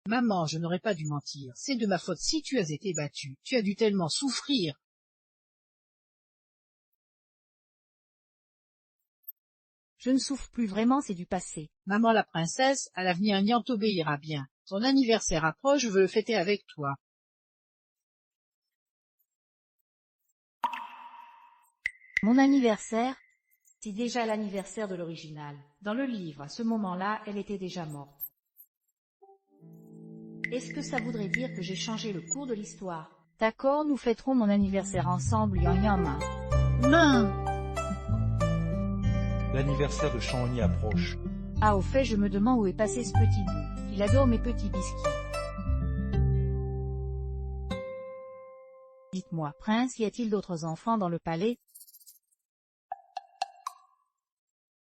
Maman, je n'aurais pas dû mentir. C'est de ma faute si tu as été battue. Tu as dû tellement souffrir. Je ne souffre plus vraiment, c'est du passé. Maman la princesse, à l'avenir Yan t'obéira bien. Son anniversaire approche, je veux le fêter avec toi. Mon anniversaire? C'est déjà l'anniversaire de l'original. Dans le livre, à ce moment-là, elle était déjà morte. Est-ce que ça voudrait dire que j'ai changé le cours de l'histoire? D'accord, nous fêterons mon anniversaire ensemble, Yan-Yan. Main! L'anniversaire de Chamonix approche. Ah, au fait, je me demande où est passé ce petit bout. Il adore mes petits biscuits. Dites-moi, prince, y a-t-il d'autres enfants dans le palais?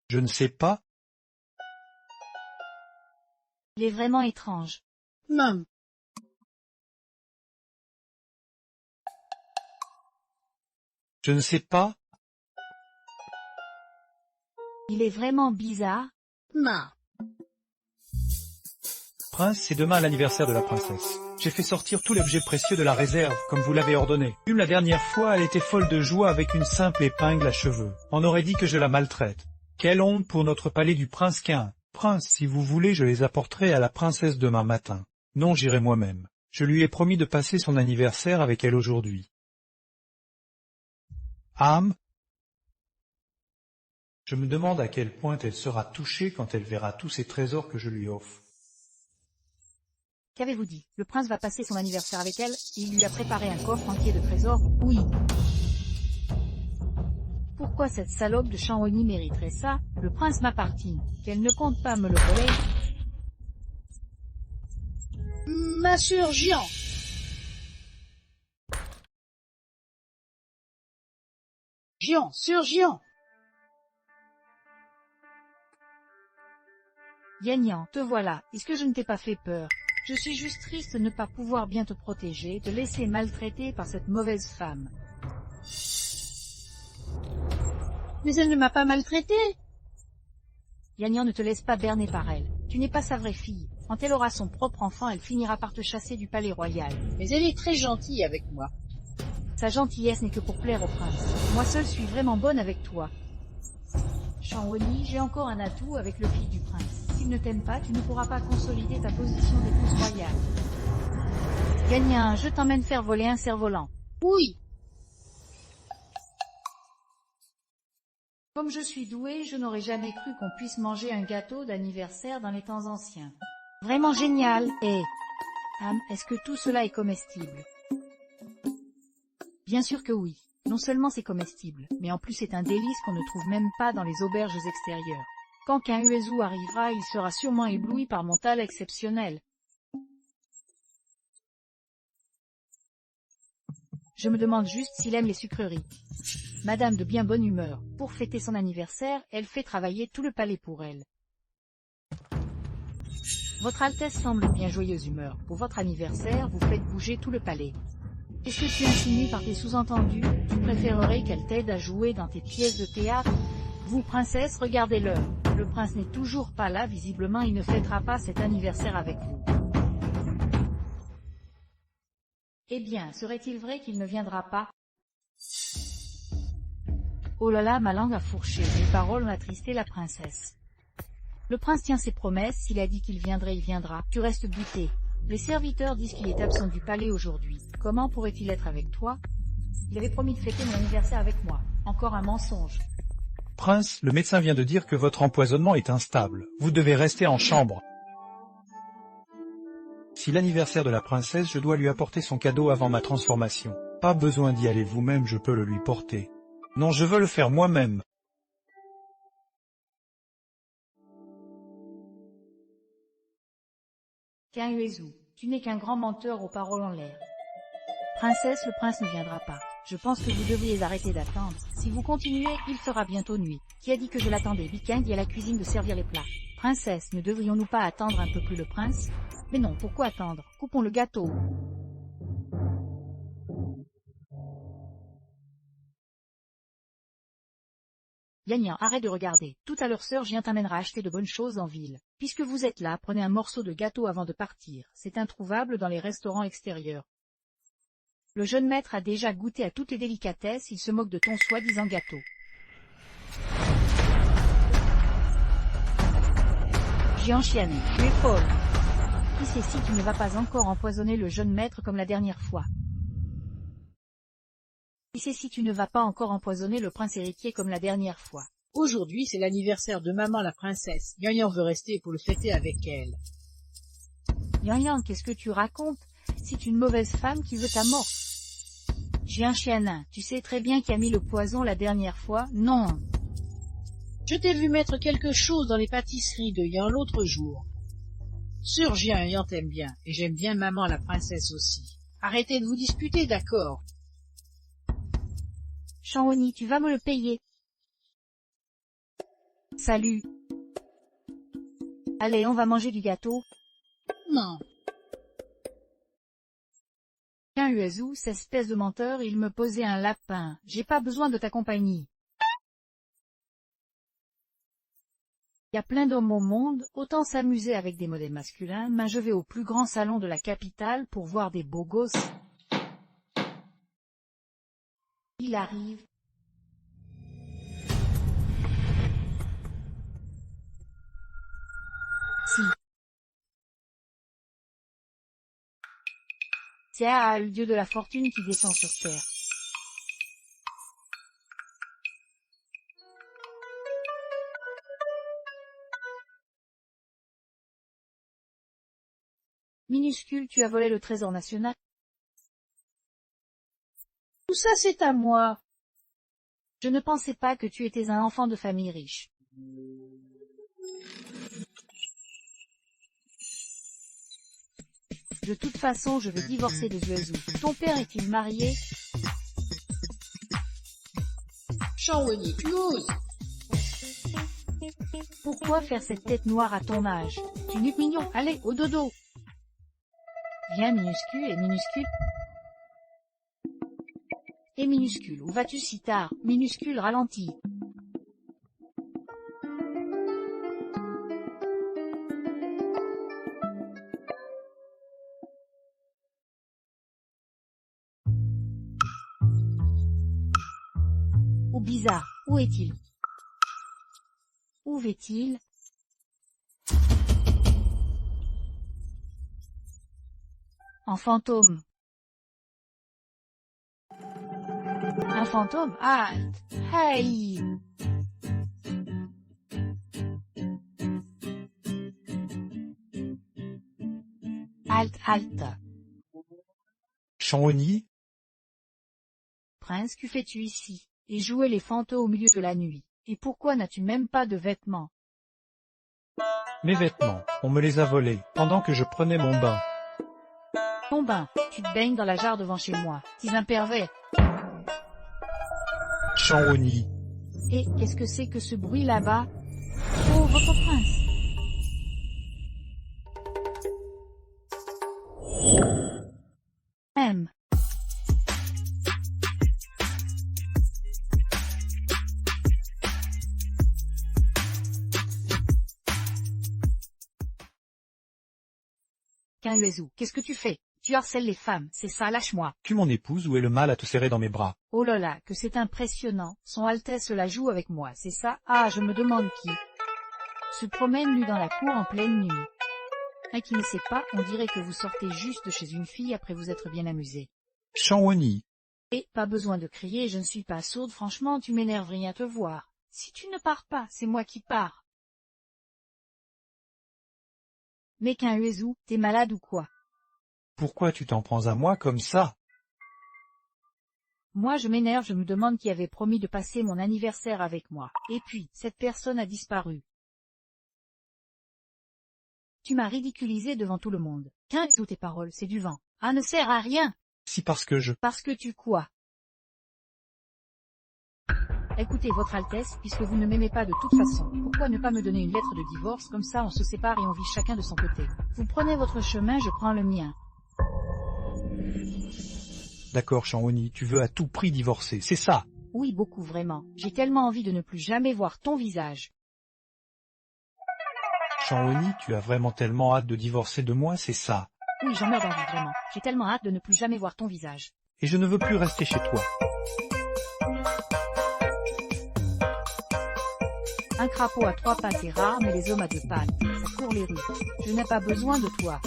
Je ne sais pas. Il est vraiment étrange. Main! Je ne sais pas. Il est vraiment bizarre. Main! Prince, c'est demain l'anniversaire de la princesse. J'ai fait sortir tous les objets précieux de la réserve, comme vous l'avez ordonné. Comme la dernière fois, elle était folle de joie avec une simple épingle à cheveux. On aurait dit que je la maltraite. Quelle honte pour notre palais du prince Quin. Prince, si vous voulez, je les apporterai à la princesse demain matin. Non, j'irai moi-même. Je lui ai promis de passer son anniversaire avec elle aujourd'hui. Âme, je me demande à quel point elle sera touchée quand elle verra tous ces trésors que je lui offre. Qu'avez-vous dit? Le prince va passer son anniversaire avec elle, et il lui a préparé un coffre entier de trésors? Oui. Pourquoi cette salope de Chamonix mériterait ça? Le prince m'appartient. Qu'elle ne compte pas me le voler. M'insurgent! Gian, surgient! Yan-Yan, te voilà. Est-ce que je ne t'ai pas fait peur? Je suis juste triste de ne pas pouvoir bien te protéger, te laisser maltraiter par cette mauvaise femme. Mais elle ne m'a pas maltraité. Yan-Yan, ne te laisse pas berner par elle. Tu n'es pas sa vraie fille. Quand elle aura son propre enfant, elle finira par te chasser du palais royal. Mais elle est très gentille avec moi. Sa gentillesse n'est que pour plaire au prince. Moi seule suis vraiment bonne avec toi. Chamonix, j'ai encore un atout avec le fils du prince. S'il ne t'aime pas, tu ne pourras pas consolider ta position d'épouse royale. Yan-Yan, je t'emmène faire voler un cerf-volant. Oui. Comme je suis douée, je n'aurais jamais cru qu'on puisse manger un gâteau d'anniversaire dans les temps anciens. Vraiment génial. Et est-ce que tout cela est comestible? Bien sûr que oui. Non seulement c'est comestible, mais en plus c'est un délice qu'on ne trouve même pas dans les auberges extérieures. Quand qu'un Uezu arrivera, il sera sûrement ébloui par mon talent exceptionnel. Je me demande juste s'il aime les sucreries. Madame de bien bonne humeur. Pour fêter son anniversaire, elle fait travailler tout le palais pour elle. Votre Altesse semble bien joyeuse humeur. Pour votre anniversaire, vous faites bouger tout le palais. Qu'est-ce que tu insinues par tes sous-entendus? Tu préférerais qu'elle t'aide à jouer dans tes pièces de théâtre? Vous, princesse, regardez l'heure. Le prince n'est toujours pas là, visiblement il ne fêtera pas cet anniversaire avec vous. Eh bien, serait-il vrai qu'il ne viendra pas? Oh là là, ma langue a fourché, mes paroles ont attristé la princesse. Le prince tient ses promesses, s'il a dit qu'il viendrait, il viendra. Tu restes buté. Les serviteurs disent qu'il est absent du palais aujourd'hui. Comment pourrait-il être avec toi? Il avait promis de fêter mon anniversaire avec moi. Encore un mensonge. Prince, le médecin vient de dire que votre empoisonnement est instable. Vous devez rester en chambre. Si l'anniversaire de la princesse, je dois lui apporter son cadeau avant ma transformation. Pas besoin d'y aller vous-même, je peux le lui porter. Non, je veux le faire moi-même. Uezu, tu n'es qu'un grand menteur aux paroles en l'air. Princesse, le prince ne viendra pas. Je pense que vous devriez arrêter d'attendre. Si vous continuez, il fera bientôt nuit. Qui a dit que je l'attendais? Viking dit à la cuisine de servir les plats. Princesse, ne devrions-nous pas attendre un peu plus le prince? Mais non, pourquoi attendre? Coupons le gâteau. Yanyan, arrête de regarder. Tout à l'heure sœur Jien t'amènera acheter de bonnes choses en ville. Puisque vous êtes là, prenez un morceau de gâteau avant de partir. C'est introuvable dans les restaurants extérieurs. Le jeune maître a déjà goûté à toutes les délicatesses, il se moque de ton soi-disant gâteau. Jianxian, tu es folle. Qui sait si tu ne vas pas encore empoisonner le jeune maître comme la dernière fois? Qui sait si tu ne vas pas encore empoisonner le prince héritier comme la dernière fois? Aujourd'hui, c'est l'anniversaire de maman la princesse. Yanyan veut rester pour le fêter avec elle. Yanyan, qu'est-ce que tu racontes? C'est une mauvaise femme qui veut ta mort. Jianxianin, tu sais très bien qui a mis le poison la dernière fois, non? Je t'ai vu mettre quelque chose dans les pâtisseries de Yan l'autre jour. Sœur Jien, Yan t'aime bien, et j'aime bien maman la princesse aussi. Arrêtez de vous disputer, d'accord? Shangoni, tu vas me le payer. Salut. Allez, on va manger du gâteau. Non. Uezu, cette espèce de menteur, il me posait un lapin. J'ai pas besoin de ta compagnie. Il y a plein d'hommes au monde, autant s'amuser avec des modèles masculins, mais je vais au plus grand salon de la capitale pour voir des beaux gosses. Il arrive. Si. C'est le dieu de la fortune qui descend sur terre. Minuscule, tu as volé le trésor national. Tout ça, c'est à moi. Je ne pensais pas que tu étais un enfant de famille riche. De toute façon, je vais divorcer de Uezu. Ton père est-il marié? Shangoni, tu oses. Pourquoi faire cette tête noire à ton âge? Tu n'es mignon, allez, au dodo. Viens, minuscule et minuscule. Et minuscule, où vas-tu si tard? Minuscule, ralentis. Oh bizarre, où est-il? Où va-t-il? En fantôme. Un fantôme? Halte! Hey! Halte, halte. Shangoni, Prince, que fais-tu ici? Et jouer les fantômes au milieu de la nuit. Et pourquoi n'as-tu même pas de vêtements? mes vêtements, on me les a volés, pendant que je prenais mon bain. Ton bain, tu te baignes dans la jarre devant chez moi. T'es un pervers. Shangoni, Et qu'est-ce que c'est que ce bruit là-bas? Oh, votre prince! M. Uezu, qu'est-ce que tu fais? Tu harcèles les femmes, c'est ça, lâche-moi. tu mon épouse, où est le mal à te serrer dans mes bras? Oh là là, que c'est impressionnant. Son Altesse la joue avec moi, c'est ça? Ah, je me demande qui. Se promène nu dans la cour en pleine nuit. Un qui ne sait pas, on dirait que vous sortez juste de chez une fille après vous être bien amusé. Shangoni, Et, pas besoin de crier, je ne suis pas sourde, franchement tu m'énerves rien à te voir. Si tu ne pars pas, c'est moi qui pars. Mais qu'un Uezu, t'es malade ou quoi? Pourquoi tu t'en prends à moi comme ça? Moi je m'énerve, je me demande qui avait promis de passer mon anniversaire avec moi. Et puis, cette personne a disparu. Tu m'as ridiculisé devant tout le monde. Qu'un Uezu, tes paroles, c'est du vent. Ah, ne sert à rien. Si parce que je... Parce que tu quoi? Écoutez, Votre Altesse, puisque vous ne m'aimez pas de toute façon, pourquoi ne pas me donner une lettre de divorce, comme ça on se sépare et on vit chacun de son côté. Vous prenez votre chemin, je prends le mien. D'accord, Shaoni, tu veux à tout prix divorcer, c'est ça? Oui, beaucoup vraiment. J'ai tellement envie de ne plus jamais voir ton visage. Shaoni, tu as vraiment tellement hâte de divorcer de moi, c'est ça? Oui, j'en meurs d'envie, vraiment. J'ai tellement hâte de ne plus jamais voir ton visage. Et je ne veux plus rester chez toi. Un crapaud à 3 pattes est rare, mais les hommes à 2 pattes, ça court les rues. Je n'ai pas besoin de toi.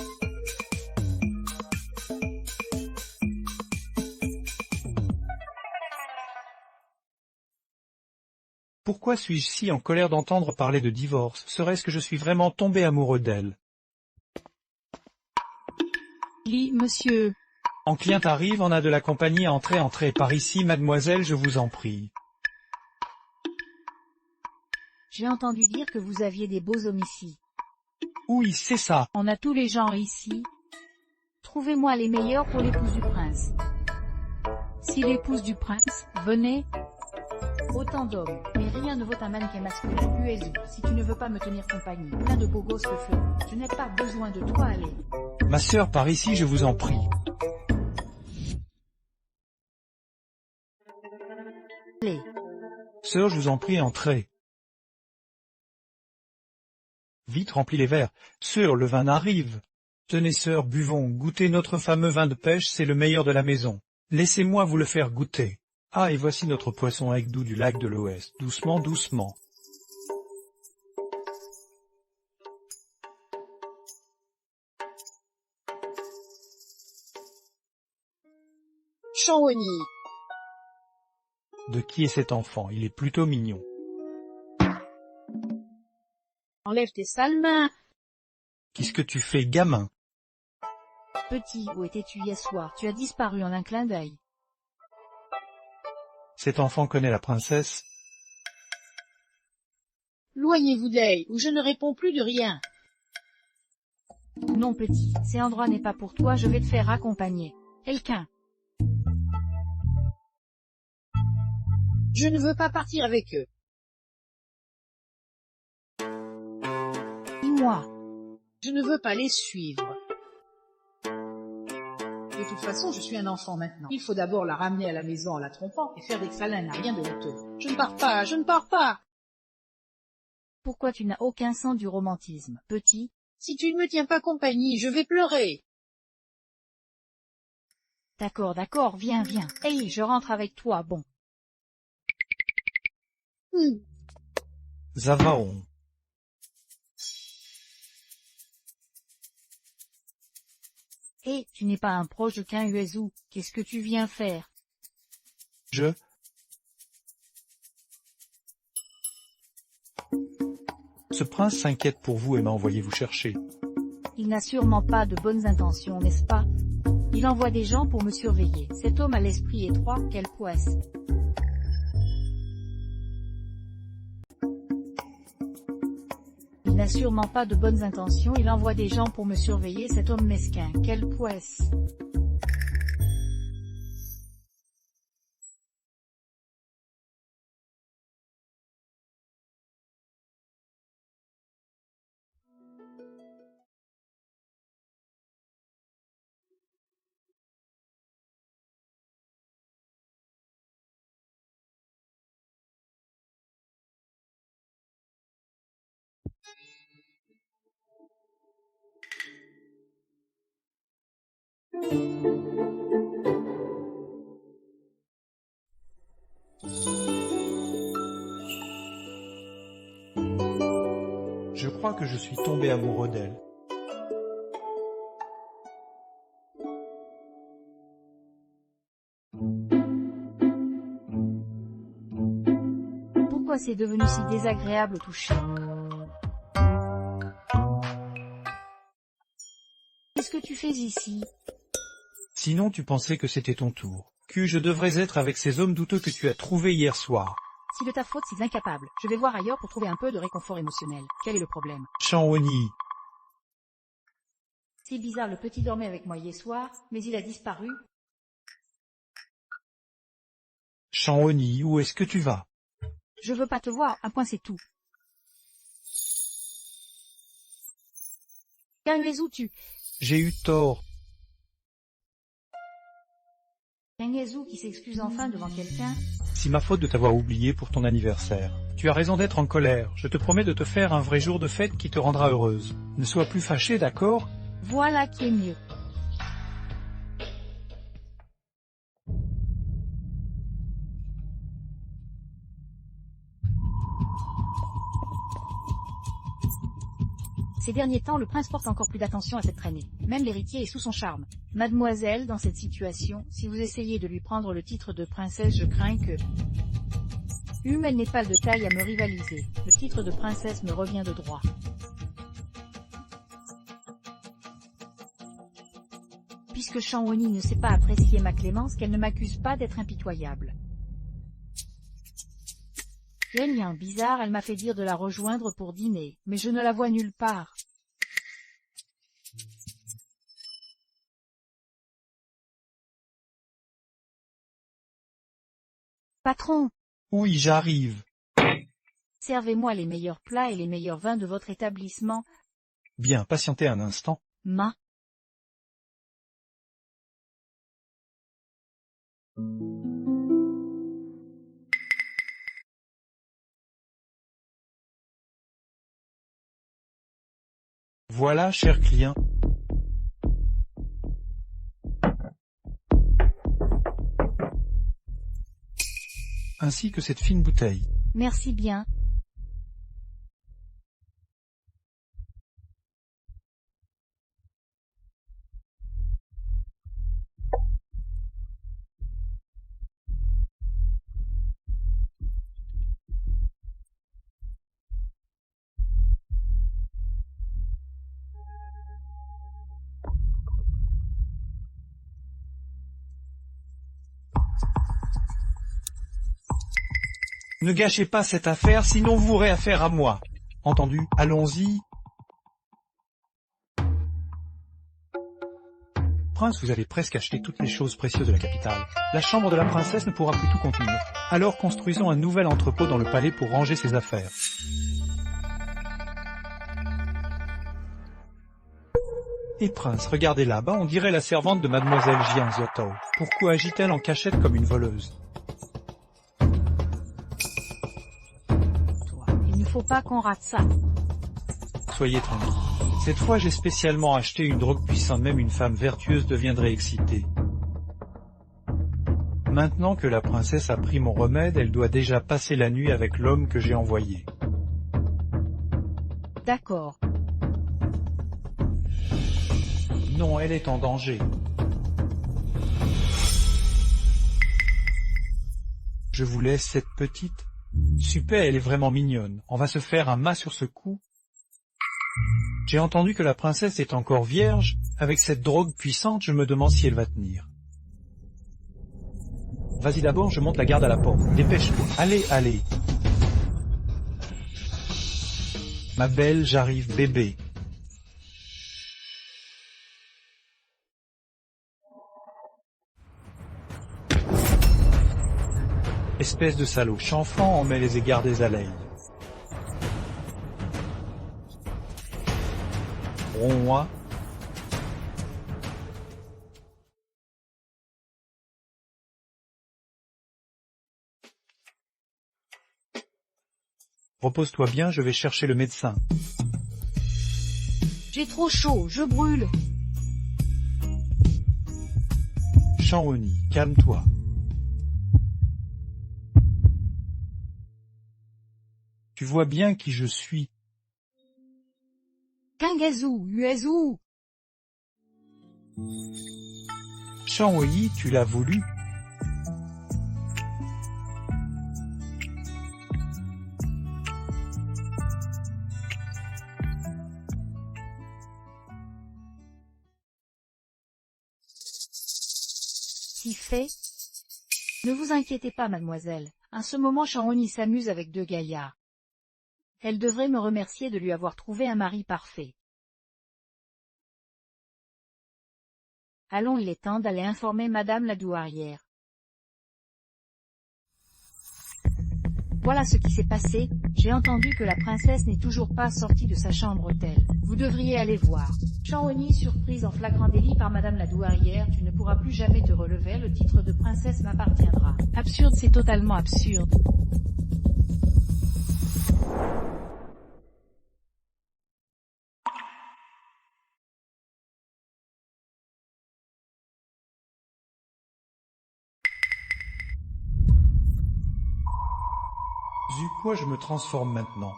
Pourquoi suis-je si en colère d'entendre parler de divorce? Serait-ce que je suis vraiment tombé amoureux d'elle? Monsieur. En client arrive, on a de la compagnie, entrez par ici, mademoiselle, je vous en prie. J'ai entendu dire que vous aviez des beaux hommes ici. Oui, c'est ça. On a tous les genres ici. Trouvez-moi les meilleurs pour l'épouse du prince. Si l'épouse du prince, venez. Autant d'hommes, mais rien ne vaut un mannequin masculin, Uezu, si tu ne veux pas me tenir compagnie. Plein de beaux gosses le feront. Je n'ai pas besoin de toi, allez. Ma sœur, par ici, je vous en prie. Allez. Sœur, je vous en prie, entrez. Vite, remplis les verres. Sœur, le vin arrive. Tenez, sœur, buvons, goûtez notre fameux vin de pêche, c'est le meilleur de la maison. Laissez-moi vous le faire goûter. Ah, et voici notre poisson aigdou du lac de l'Ouest. Doucement, doucement. Shaoni. De qui est cet enfant? Il est plutôt mignon. Enlève tes sales mains. Qu'est-ce que tu fais, gamin? Petit, où étais-tu hier soir? Tu as disparu en un clin d'œil. Cet enfant connaît la princesse? Loignez-vous d'elle, ou je ne réponds plus de rien. Non petit, cet endroit n'est pas pour toi, je vais te faire accompagner. Quelqu'un. Je ne veux pas partir avec eux. Dis-moi. Je ne veux pas les suivre. De toute façon, je suis un enfant maintenant. Il faut d'abord la ramener à la maison en la trompant, et faire des câlins n'a rien de honteux. Je ne pars pas, je ne pars pas. Pourquoi tu n'as aucun sens du romantisme, petit? Si tu ne me tiens pas compagnie, je vais pleurer. D'accord, d'accord, viens, viens. Hey, je rentre avec toi, bon. Zavaon. Hé, tu n'es pas un proche de qu'un Uezu, qu'est-ce que tu viens faire? Ce prince s'inquiète pour vous et m'a envoyé vous chercher. Il n'a sûrement pas de bonnes intentions, n'est-ce pas? Il envoie des gens pour me surveiller. Cet homme a l'esprit étroit, quelle poisse. Il n'a sûrement pas de bonnes intentions, il envoie des gens pour me surveiller, cet homme mesquin, quelle poisse. Je crois que je suis tombé amoureux d'elle. prince est devenu si désagréable au toucher? Qu'est-ce que tu fais ici? Sinon tu pensais que c'était ton tour. Que je devrais être avec ces hommes douteux que tu as trouvés hier soir. Si de ta faute, si incapable, je vais voir ailleurs pour trouver un peu de réconfort émotionnel. Quel est le problème? Shang-Oni. C'est bizarre, le petit dormait avec moi hier soir, mais il a disparu. Shang-Oni, où est-ce que tu vas? Je veux pas te voir, un point c'est tout. Kangezu, J'ai eu tort. Kangezu qui s'excuse enfin devant quelqu'un. C'est ma faute de t'avoir oublié pour ton anniversaire. Tu as raison d'être en colère. Je te promets de te faire un vrai jour de fête qui te rendra heureuse. Ne sois plus fâché, d'accord? Voilà qui est mieux. Ces derniers temps, le prince porte encore plus d'attention à cette traînée. Même l'héritier est sous son charme. Mademoiselle, dans cette situation, si vous essayez de lui prendre le titre de princesse, je crains que... Elle n'est pas de taille à me rivaliser. Le titre de princesse me revient de droit. Puisque Shang-Oni ne sait pas apprécier ma clémence, qu'elle ne m'accuse pas d'être impitoyable. Lien bizarre, elle m'a fait dire de la rejoindre pour dîner, mais je ne la vois nulle part. Patron, Oui, j'arrive. servez-moi les meilleurs plats et les meilleurs vins de votre établissement. Bien, patientez un instant. Ma. Voilà, cher client. Ainsi que cette fine bouteille. Merci bien. Ne gâchez pas cette affaire, sinon vous aurez affaire à moi. Entendu? Allons-y. Prince, vous avez presque acheté toutes les choses précieuses de la capitale. La chambre de la princesse ne pourra plus tout contenir. Alors construisons un nouvel entrepôt dans le palais pour ranger ses affaires. Et Prince, regardez là-bas, on dirait la servante de mademoiselle Jiang Zotao. Pourquoi agit-elle en cachette comme une voleuse? Il ne faut pas qu'on rate ça. Soyez tranquille. Cette fois, j'ai spécialement acheté une drogue puissante, même une femme vertueuse deviendrait excitée. Maintenant que la princesse a pris mon remède, elle doit déjà passer la nuit avec l'homme que j'ai envoyé. D'accord. Non, elle est en danger. Je vous laisse cette petite. Super, elle est vraiment mignonne. On va se faire un mât sur ce coup. J'ai entendu que la princesse est encore vierge. Avec cette drogue puissante, je me demande si elle va tenir. Vas-y d'abord, je monte la garde à la porte. Dépêche-toi. Allez, allez. Ma belle, j'arrive, bébé. Espèce de salaud. Chanfant, on met les égards des abeilles. Moi. Repose-toi bien, je vais chercher le médecin. J'ai trop chaud, je brûle. Shang-Oni, calme-toi. Tu vois bien qui je suis. Kangezu, Uezu. Shang-Oni, tu l'as voulu. Si fait. Ne vous inquiétez pas, mademoiselle. À ce moment, Charouni s'amuse avec deux gaillards. Elle devrait me remercier de lui avoir trouvé un mari parfait. Allons, il est temps d'aller informer madame la douairière. Voilà ce qui s'est passé, j'ai entendu que la princesse n'est toujours pas sortie de sa chambre d'hôtel. Vous devriez aller voir. Charouni, surprise en flagrant délit par madame la douairière, tu ne pourras plus jamais te relever, le titre de princesse m'appartiendra. Absurde, c'est totalement absurde. Du quoi je me transforme maintenant?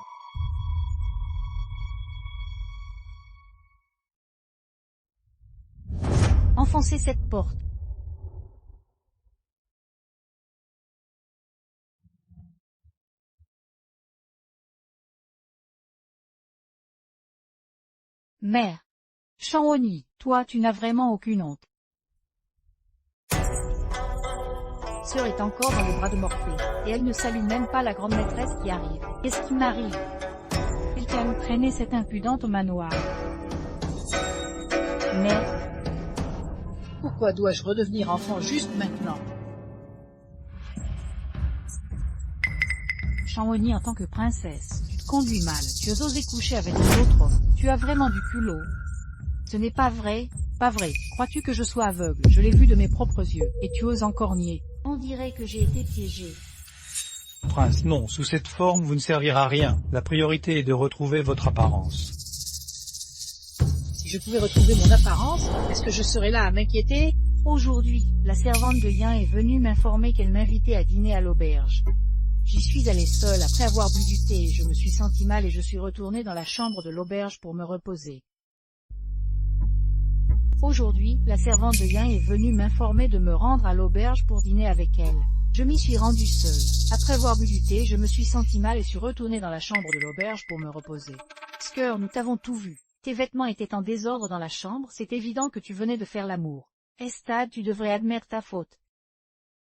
Enfoncez cette porte. Mère. Charouni, toi tu n'as vraiment aucune honte. Sœur est encore dans les bras de Morphée, et elle ne salue même pas la grande maîtresse qui arrive. Qu'est-ce qui m'arrive? Quelqu'un a traîné cette impudente au manoir. Mais... Pourquoi dois-je redevenir enfant juste maintenant? Charouni, en tant que princesse, tu te conduis mal, tu as osé coucher avec un autre homme, tu as vraiment du culot. Ce n'est pas vrai, pas vrai, crois-tu que je sois aveugle? Je l'ai vu de mes propres yeux, et tu oses encore nier. On dirait que j'ai été piégée. Prince, non, sous cette forme vous ne servirez à rien. La priorité est de retrouver votre apparence. Si je pouvais retrouver mon apparence, est-ce que je serais là à m'inquiéter? Aujourd'hui, la servante de Yin est venue m'informer qu'elle m'invitait à dîner à l'auberge. J'y suis allée seule après avoir bu du thé, je me suis sentie mal et je suis retournée dans la chambre de l'auberge pour me reposer. Aujourd'hui, la servante de Yin est venue m'informer de me rendre à l'auberge pour dîner avec elle. Je m'y suis rendue seule. Après avoir bu du thé, je me suis sentie mal et suis retournée dans la chambre de l'auberge pour me reposer. Sker, nous t'avons tout vu. Tes vêtements étaient en désordre dans la chambre, c'est évident que tu venais de faire l'amour. Estad, tu devrais admettre ta faute.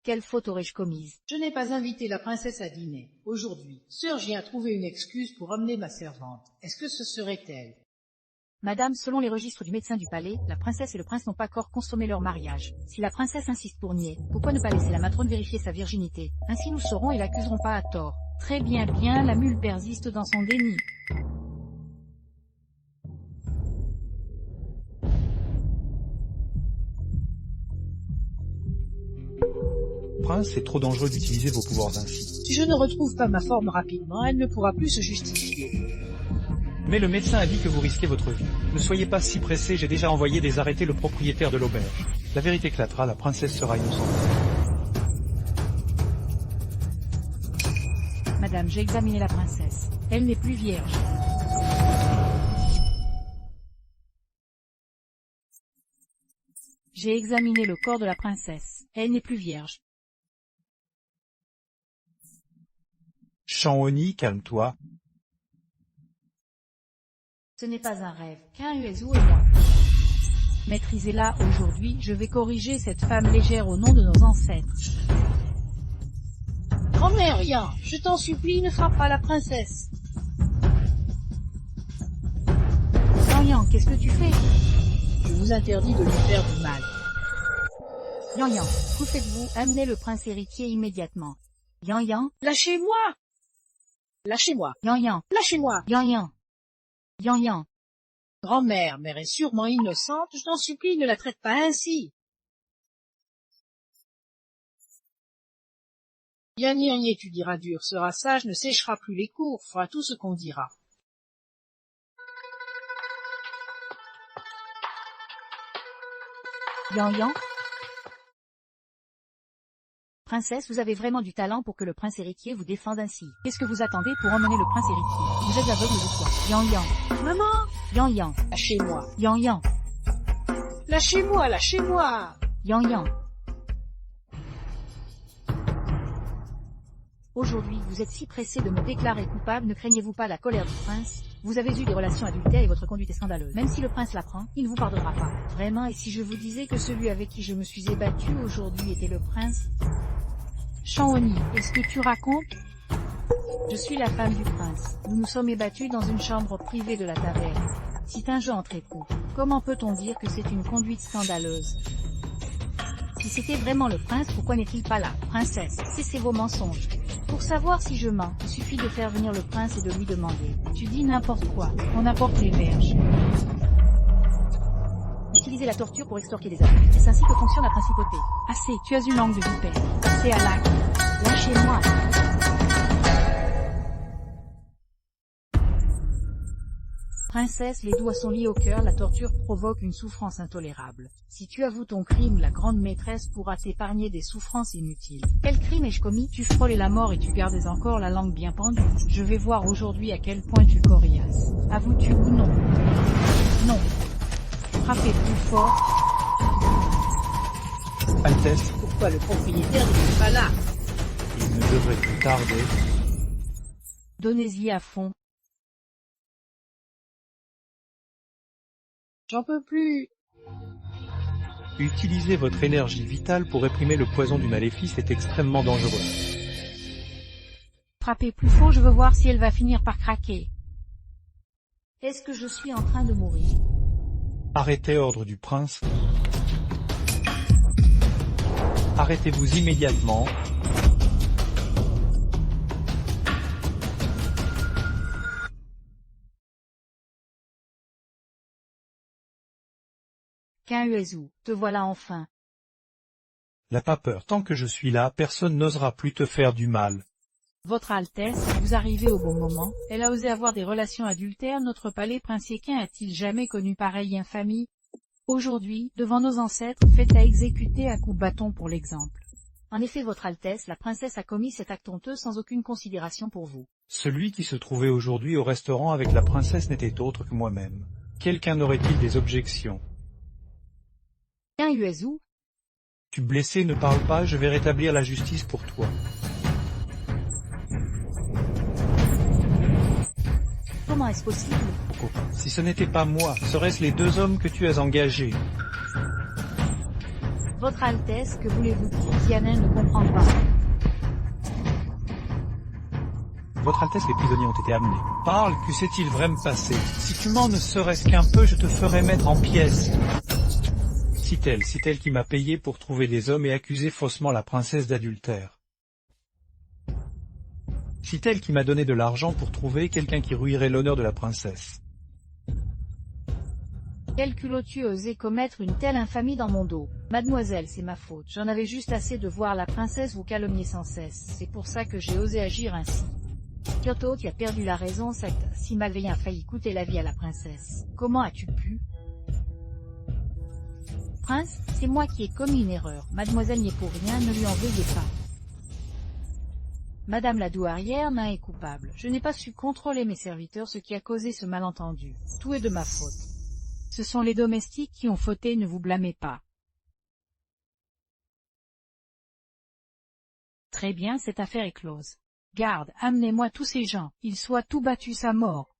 Quelle faute aurais-je commise? Je n'ai pas invité la princesse à dîner. Aujourd'hui, Sœur J a trouvé une excuse pour amener ma servante. Est-ce que ce serait elle? Madame, selon les registres du médecin du palais, la princesse et le prince n'ont pas encore consommé leur mariage. Si la princesse insiste pour nier, pourquoi ne pas laisser la matrone vérifier sa virginité? Ainsi nous saurons et l'accuserons pas à tort. Très bien, la mule persiste dans son déni. Prince, c'est trop dangereux d'utiliser vos pouvoirs ainsi. Si je ne retrouve pas ma forme rapidement, elle ne pourra plus se justifier. Mais le médecin a dit que vous risquez votre vie. Ne soyez pas si pressé, j'ai déjà envoyé des arrêtés le propriétaire de l'auberge. La vérité éclatera, la princesse sera innocente. Madame, j'ai examiné la princesse. Elle n'est plus vierge. J'ai examiné le corps de la princesse. Elle n'est plus vierge. Charouni, calme-toi. Ce n'est pas un rêve, Qin Huaizu et moi. Maîtrisez-la aujourd'hui, je vais corriger cette femme légère au nom de nos ancêtres. Grand-mère, Yan, je t'en supplie, ne frappe pas la princesse. Yan, qu'est-ce que tu fais? Je vous interdis de lui faire du mal. Yan, que faites-vous? Amenez le prince héritier immédiatement. Yan. Lâchez-moi! Lâchez-moi! Yan. Lâchez-moi! Yan. Grand-mère, mère est sûrement innocente, je t'en supplie, ne la traite pas ainsi. Yan, tu diras dur, sera sage, ne séchera plus les cours, fera tout ce qu'on dira. Yan. Princesse, vous avez vraiment du talent pour que le prince héritier vous défende ainsi. Qu'est-ce que vous attendez pour emmener le prince héritier? Vous êtes aveugle de quoi? Yan. Maman! Yan. Lâchez-moi! Yan. Lâchez-moi, lâchez-moi! Yan. Aujourd'hui, vous êtes si pressé de me déclarer coupable, ne craignez-vous pas la colère du prince? Vous avez eu des relations adultères et votre conduite est scandaleuse. Même si le prince l'apprend, il ne vous pardonnera pas. Vraiment, et si je vous disais que celui avec qui je me suis ébattue aujourd'hui était le prince? Shaoni, est-ce que tu racontes? Je suis la femme du prince. Nous nous sommes ébattus dans une chambre privée de la taverne. C'est un jeu entre époux. Comment peut-on dire que c'est une conduite scandaleuse? Si c'était vraiment le prince, pourquoi n'est-il pas là? Princesse, cessez vos mensonges. Pour savoir si je mens, il suffit de faire venir le prince et de lui demander. Tu dis n'importe quoi, on apporte les verges. Utilisez la torture pour extorquer des hommes. C'est ainsi que fonctionne la principauté. Assez, tu as une langue de vipère. Assez à l'acte. Lâchez-moi. Princesse, les doigts sont liés au cœur, la torture provoque une souffrance intolérable. Si tu avoues ton crime, la grande maîtresse pourra t'épargner des souffrances inutiles. Quel crime ai-je commis? Tu frôlais la mort et tu gardais encore la langue bien pendue. Je vais voir aujourd'hui à quel point tu coriaces. Avoues-tu ou non? Non. Frappez plus fort. Altesse, Pourquoi le propriétaire n'est pas là? il ne devrait plus tarder. Donnez-y à fond. J'en peux plus. Utiliser votre énergie vitale pour réprimer le poison du maléfice est extrêmement dangereux. Frappez plus fort, je veux voir si elle va finir par craquer. Est-ce que je suis en train de mourir? Arrêtez, ordre du prince. Arrêtez-vous immédiatement. Quinhuezou, te voilà enfin. N'aie pas peur, tant que je suis là, personne n'osera plus te faire du mal. Votre Altesse, vous arrivez au bon moment. Elle a osé avoir des relations adultères, notre palais princiéquin a-t-il jamais connu pareille infamie? Aujourd'hui, devant nos ancêtres, faites-la exécuter à coups de bâton pour l'exemple. En effet, votre Altesse, la princesse a commis cet acte honteux sans aucune considération pour vous. Celui qui se trouvait aujourd'hui au restaurant avec la princesse n'était autre que moi-même. Quelqu'un aurait-il des objections? Quinhuezou, Tu blessé, ne parle pas, je vais rétablir la justice pour toi. comment est-ce possible? Oh, si ce n'était pas moi, seraient-ce les 2 hommes que tu as engagés? Votre Altesse, que voulez-vous dire? Tianin ne comprend pas. Votre Altesse, les prisonniers ont été amenés. Parle, que s'est-il vraiment passé? Si tu mens ne serait-ce qu'un peu, je te ferai mettre en pièces. C'est elle qui m'a payé pour trouver des hommes et accuser faussement la princesse d'adultère. C'est elle qui m'a donné de l'argent pour trouver quelqu'un qui ruinerait l'honneur de la princesse. Quel culot tu osé commettre une telle infamie dans mon dos? Mademoiselle, c'est ma faute, j'en avais juste assez de voir la princesse vous calomnier sans cesse, c'est pour ça que j'ai osé agir ainsi. Kyoto, tu as perdu la raison, cet si malveillant a failli coûter la vie à la princesse. Comment as-tu pu? Prince, c'est moi qui ai commis une erreur, mademoiselle n'y est pour rien, ne lui en veuillez pas. Madame la douairière nain est coupable, je n'ai pas su contrôler mes serviteurs, ce qui a causé ce malentendu. Tout est de ma faute. Ce sont les domestiques qui ont fauté, ne vous blâmez pas. Très bien, cette affaire est close. Garde, amenez-moi tous ces gens, ils soient tout battus à mort.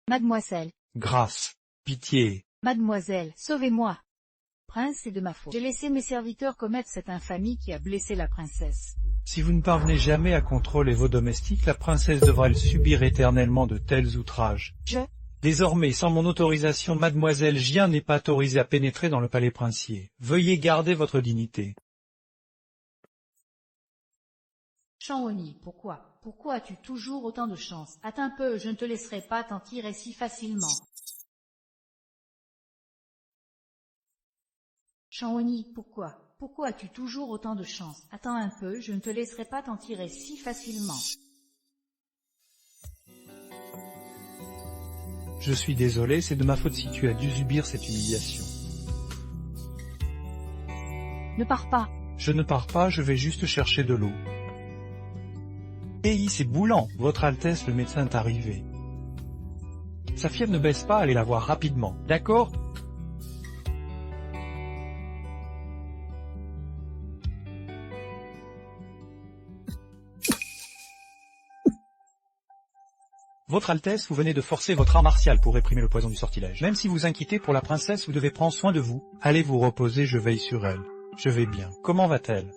Mademoiselle, Grâce, pitié. mademoiselle, sauvez-moi. Prince, c'est de ma faute. J'ai laissé mes serviteurs commettre cette infamie qui a blessé la princesse. Si vous ne parvenez jamais à contrôler vos domestiques, la princesse devra le subir éternellement de tels outrages. Désormais, sans mon autorisation, mademoiselle Jien n'est pas autorisée à pénétrer dans le palais princier. Veuillez garder votre dignité. Shaoni, pourquoi? Pourquoi as-tu toujours autant de chance? Attends un peu, je ne te laisserai pas t'en tirer si facilement. Shaoni, pourquoi? Pourquoi as-tu toujours autant de chance? Attends un peu, je ne te laisserai pas t'en tirer si facilement. Je suis désolé, c'est de ma faute si tu as dû subir cette humiliation. Ne pars pas. Je ne pars pas, je vais juste chercher de l'eau. Hey, c'est Boulan, votre Altesse, le médecin est arrivé. Sa fièvre ne baisse pas, allez la voir rapidement, d'accord? Votre Altesse, vous venez de forcer votre art martial pour réprimer le poison du sortilège. Même si vous inquiétez pour la princesse, vous devez prendre soin de vous. Allez vous reposer, je veille sur elle. Je vais bien. Comment va-t-elle?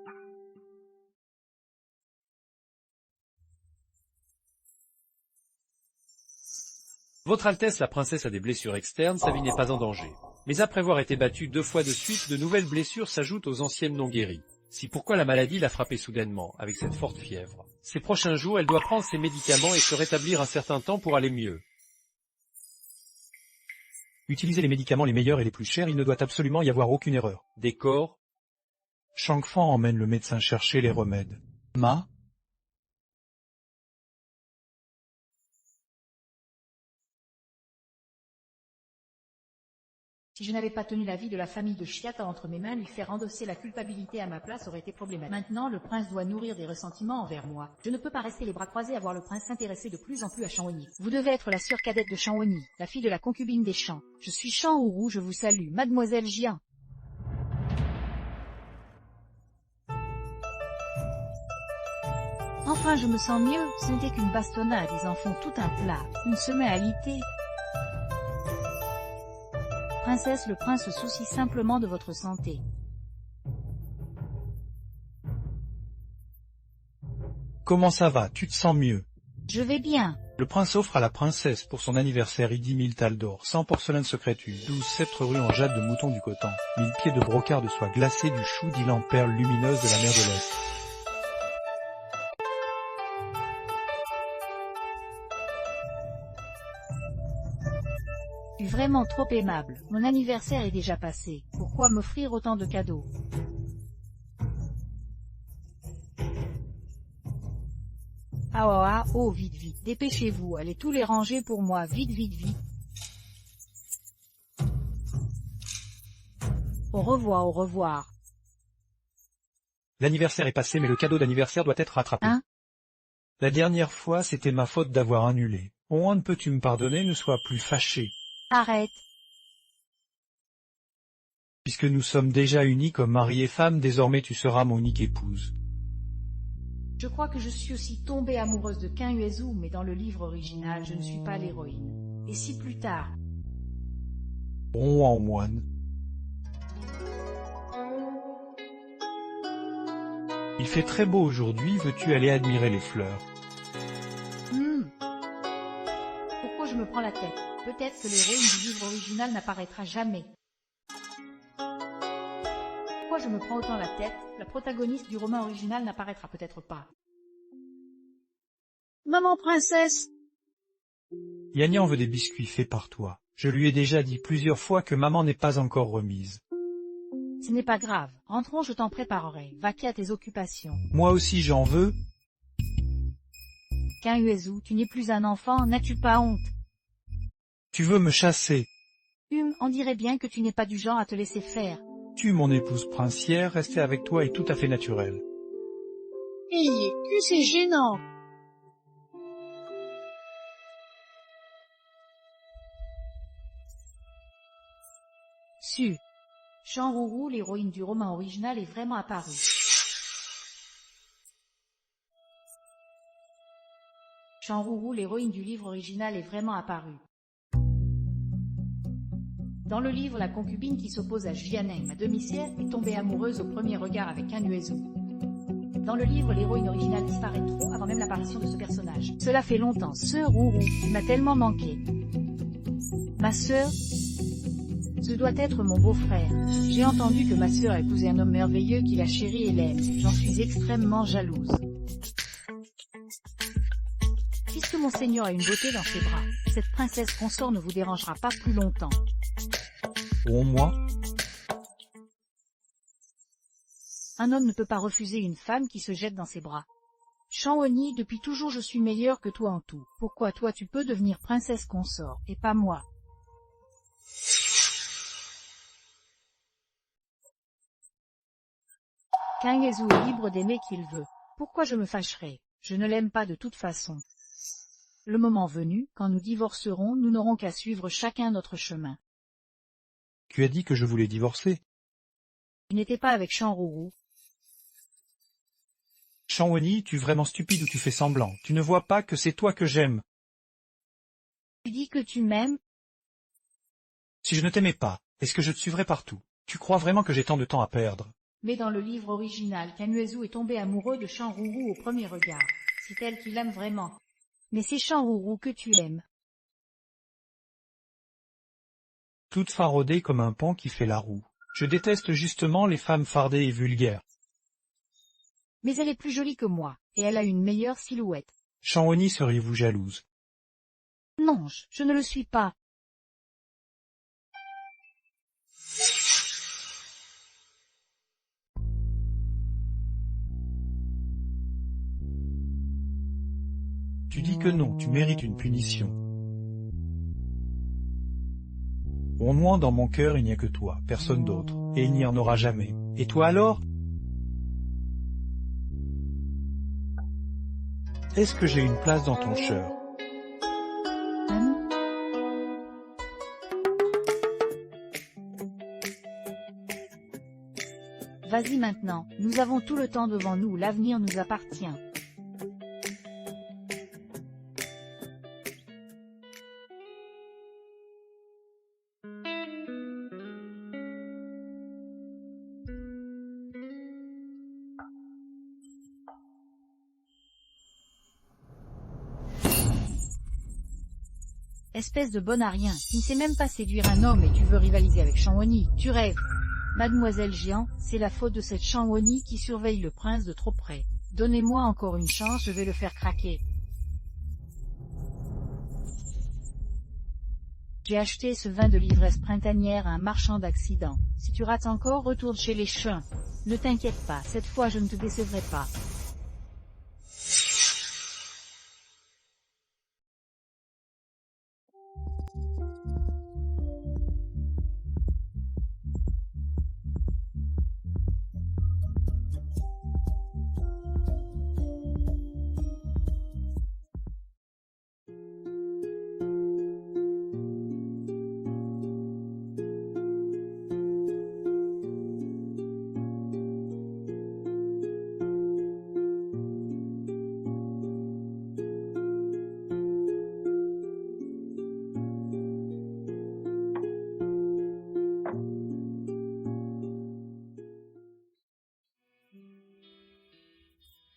Votre Altesse, la princesse a des blessures externes, sa vie n'est pas en danger. Mais après avoir été battue 2 fois de suite, de nouvelles blessures s'ajoutent aux anciennes non guéries. C'est pourquoi la maladie l'a frappée soudainement, avec cette forte fièvre. Ces prochains jours, elle doit prendre ses médicaments et se rétablir un certain temps pour aller mieux. Utilisez les médicaments les meilleurs et les plus chers, il ne doit absolument y avoir aucune erreur. Décor. Shangfang emmène le médecin chercher les remèdes. Ma? Si je n'avais pas tenu la vie de la famille de Chiata entre mes mains, lui faire endosser la culpabilité à ma place aurait été problématique. Maintenant, le prince doit nourrir des ressentiments envers moi. Je ne peux pas rester les bras croisés à voir le prince s'intéresser de plus en plus à Shangwenyi. Vous devez être la sœur cadette de Shangwenyi, la fille de la concubine des champs. Je suis Shanguru, je vous salue, mademoiselle Jian. Enfin, je me sens mieux, ce n'était qu'une bastonnade, ils en font tout un plat, une semaine à l'ité. Princesse, le prince se soucie simplement de votre santé. Comment ça va? Tu te sens mieux? Je vais bien. Le prince offre à la princesse pour son anniversaire 10 000 talles d'or, 100 porcelaines secrétues, 12 sceptres rue en jade de mouton du coton, 1000 pieds de brocart de soie glacée du chou d'île en perles lumineuses de la mer de l'Est. Je suis vraiment trop aimable. Mon anniversaire est déjà passé. Pourquoi m'offrir autant de cadeaux? Oh, vite, vite, dépêchez-vous, allez tous les ranger pour moi, vite, vite, vite. Au revoir, au revoir. L'anniversaire est passé, mais le cadeau d'anniversaire doit être rattrapé. Hein? La dernière fois, c'était ma faute d'avoir annulé. Owen, peux-tu me pardonner? Ne sois plus fâché. Arrête. Puisque nous sommes déjà unis comme mari et femme, désormais tu seras mon unique épouse. Je crois que je suis aussi tombée amoureuse de Qin Yuezhu, mais dans le livre original, je ne suis pas l'héroïne. Et si plus tard... Bon, moine. Il fait très beau aujourd'hui, veux-tu aller admirer les fleurs? Pourquoi je me prends la tête? Peut-être que l'héroïne du livre original n'apparaîtra jamais. Pourquoi je me prends autant la tête? La protagoniste du roman original n'apparaîtra peut-être pas. Maman princesse! Yanyan veut des biscuits faits par toi. Je lui ai déjà dit plusieurs fois que maman n'est pas encore remise. Ce n'est pas grave. Rentrons, je t'en préparerai. Vaquer à tes occupations. Moi aussi j'en veux. Qin Yuezhu, tu n'es plus un enfant, n'as-tu pas honte? Tu veux me chasser. On dirait bien que tu n'es pas du genre à te laisser faire. Tu, mon épouse princière, rester avec toi est tout à fait naturel. Ayez, que c'est gênant! Shanguru, l'héroïne du roman original, est vraiment apparue. Shanguru, l'héroïne du livre original, est vraiment apparue. Dans le livre, la concubine qui s'oppose à Jianeng, ma demi-sœur, est tombée amoureuse au premier regard avec Qin Yuezhu. Dans le livre, l'héroïne originale disparaît trop avant même l'apparition de ce personnage. Cela fait longtemps, sœur Uru, tu m'as tellement manqué. Ma sœur, ce doit être mon beau-frère. J'ai entendu que ma sœur a épousé un homme merveilleux qui la chérit et l'aime. J'en suis extrêmement jalouse. Puisque mon seigneur a une beauté dans ses bras, cette princesse consort ne vous dérangera pas plus longtemps. Bon, moi? Un homme ne peut pas refuser une femme qui se jette dans ses bras. Shangwenyi, depuis toujours je suis meilleure que toi en tout. Pourquoi toi tu peux devenir princesse consort, et pas moi? Qin Yuezhu est libre d'aimer qui il veut. Pourquoi je me fâcherais? Je ne l'aime pas de toute façon. Le moment venu, quand nous divorcerons, nous n'aurons qu'à suivre chacun notre chemin. Tu as dit que je voulais divorcer. Tu n'étais pas avec Shanguru. Shangwenyi, tu es vraiment stupide ou tu fais semblant? Tu ne vois pas que c'est toi que j'aime. Tu dis que tu m'aimes? Si je ne t'aimais pas, est-ce que je te suivrais partout? Tu crois vraiment que j'ai tant de temps à perdre? Mais dans le livre original, Kanuezu est tombé amoureux de Shanruru au premier regard. C'est elle qui l'aime vraiment. Mais c'est Shanruru que tu aimes. Toute faraudée comme un paon qui fait la roue. Je déteste justement les femmes fardées et vulgaires. Mais elle est plus jolie que moi, et elle a une meilleure silhouette. Chanwoni, seriez-vous jalouse? Non, je ne le suis pas. Tu dis que non, tu mérites une punition. Au moins dans mon cœur il n'y a que toi, personne d'autre, et il n'y en aura jamais. Et toi alors? Est-ce que j'ai une place dans ton cœur? Vas-y maintenant, nous avons tout le temps devant nous, l'avenir nous appartient. Espèce de bon à rien, tu ne sais même pas séduire un homme et tu veux rivaliser avec Chanwoni, tu rêves. Mademoiselle Géant, c'est la faute de cette Chanwoni qui surveille le prince de trop près. Donnez-moi encore une chance, je vais le faire craquer. J'ai acheté ce vin de l'ivresse printanière à un marchand d'accidents. Si tu rates encore, retourne chez les chiens. Ne t'inquiète pas, cette fois je ne te décevrai pas.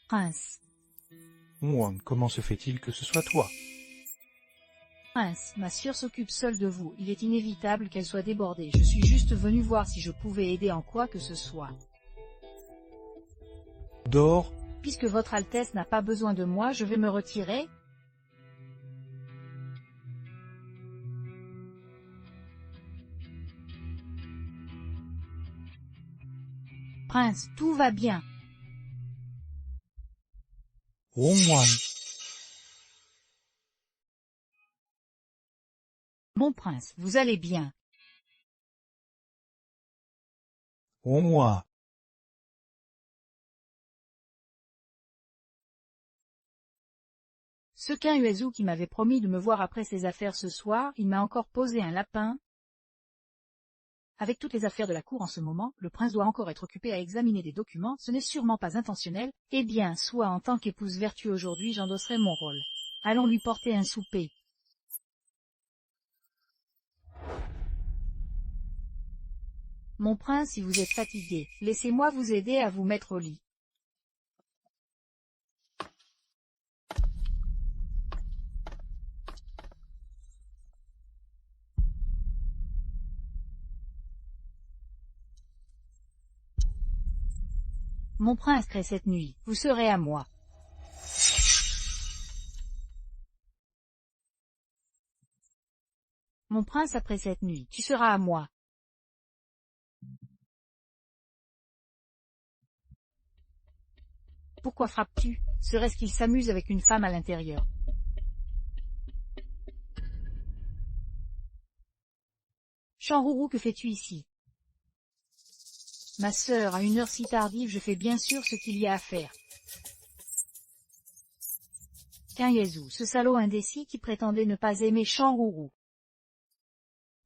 Prince. Moi, comment se fait-il que ce soit toi? Prince, ma sœur s'occupe seule de vous, il est inévitable qu'elle soit débordée. Je suis juste venu voir si je pouvais aider en quoi que ce soit. Dors. Puisque votre Altesse n'a pas besoin de moi, je vais me retirer. Prince, tout va bien. Oh moi. Mon prince, vous allez bien. Oh moi. Ce Kanuezu qui m'avait promis de me voir après ses affaires ce soir, il m'a encore posé un lapin. Avec toutes les affaires de la cour en ce moment, le prince doit encore être occupé à examiner des documents, ce n'est sûrement pas intentionnel. Eh bien, soit en tant qu'épouse vertueuse aujourd'hui j'endosserai mon rôle. Allons lui porter un souper. Mon prince, si vous êtes fatigué, laissez-moi vous aider à vous mettre au lit. Mon prince crée cette nuit, vous serez à moi. Mon prince après cette nuit, tu seras à moi. Pourquoi frappes-tu? Serait-ce qu'il s'amuse avec une femme à l'intérieur? Shanruru, que fais-tu ici? Ma sœur, à une heure si tardive, je fais bien sûr ce qu'il y a à faire. Kanuezu, ce salaud indécis qui prétendait ne pas aimer Shanruru.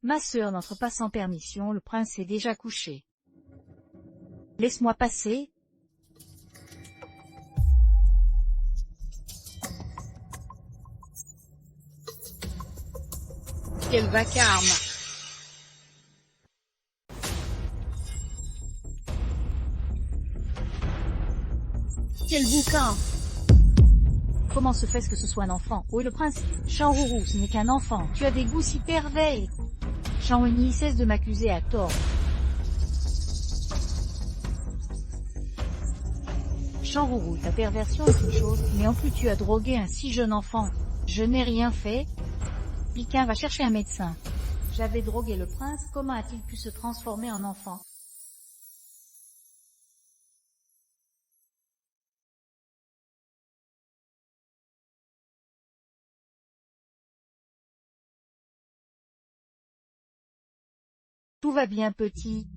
Ma sœur n'entre pas sans permission, le prince s'est déjà couché. Laisse-moi passer. Quel vacarme! Quel boucan! Comment se fait-ce que ce soit un enfant? Où est le prince? Chanrourou, ce n'est qu'un enfant. Tu as des goûts si pervers. Chanweni cesse de m'accuser à tort. Chanrourou, ta perversion est une chose, mais en plus tu as drogué un si jeune enfant. Je n'ai rien fait. Piquin va chercher un médecin. J'avais drogué le prince, comment a-t-il pu se transformer en enfant? Tout va bien, petit.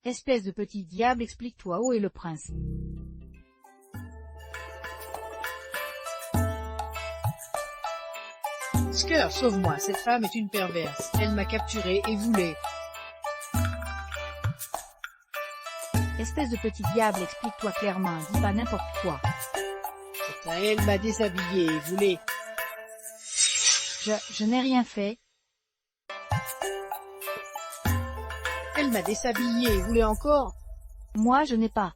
Espèce de petit diable, explique-toi, où est le prince? Sker, sauve-moi, cette femme est une perverse. Elle m'a capturé et voulait... Espèce de petit diable, explique-toi clairement, dis pas n'importe quoi. C'est à elle m'a déshabillé et voulait... Je n'ai rien fait. Elle m'a déshabillé et voulait encore... Moi je n'ai pas.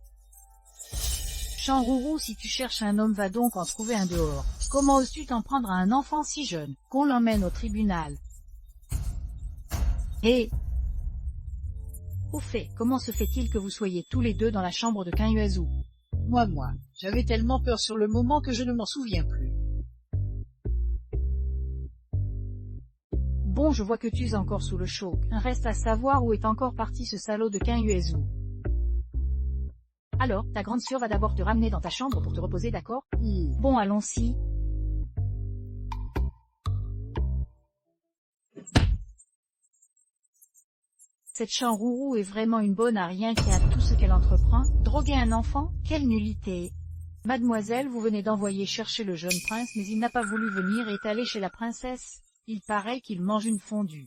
Chanrourou, si tu cherches un homme, va donc en trouver un dehors. Comment oses-tu t'en prendre à un enfant si jeune? Qu'on l'emmène au tribunal. Et... Au fait, comment se fait-il que vous soyez tous les deux dans la chambre de Kinyuazu? Moi, j'avais tellement peur sur le moment que je ne m'en souviens plus. Bon, je vois que tu es encore sous le choc. Reste à savoir où est encore parti ce salaud de Kinyuazu. Alors, ta grande sœur va d'abord te ramener dans ta chambre pour te reposer, d'accord? Bon, allons-y. Cette Chanrourou est vraiment une bonne à rien qui a tout ce qu'elle entreprend. Droguer un enfant? Quelle nullité! Mademoiselle, vous venez d'envoyer chercher le jeune prince, mais il n'a pas voulu venir et est allé chez la princesse. Il paraît qu'il mange une fondue.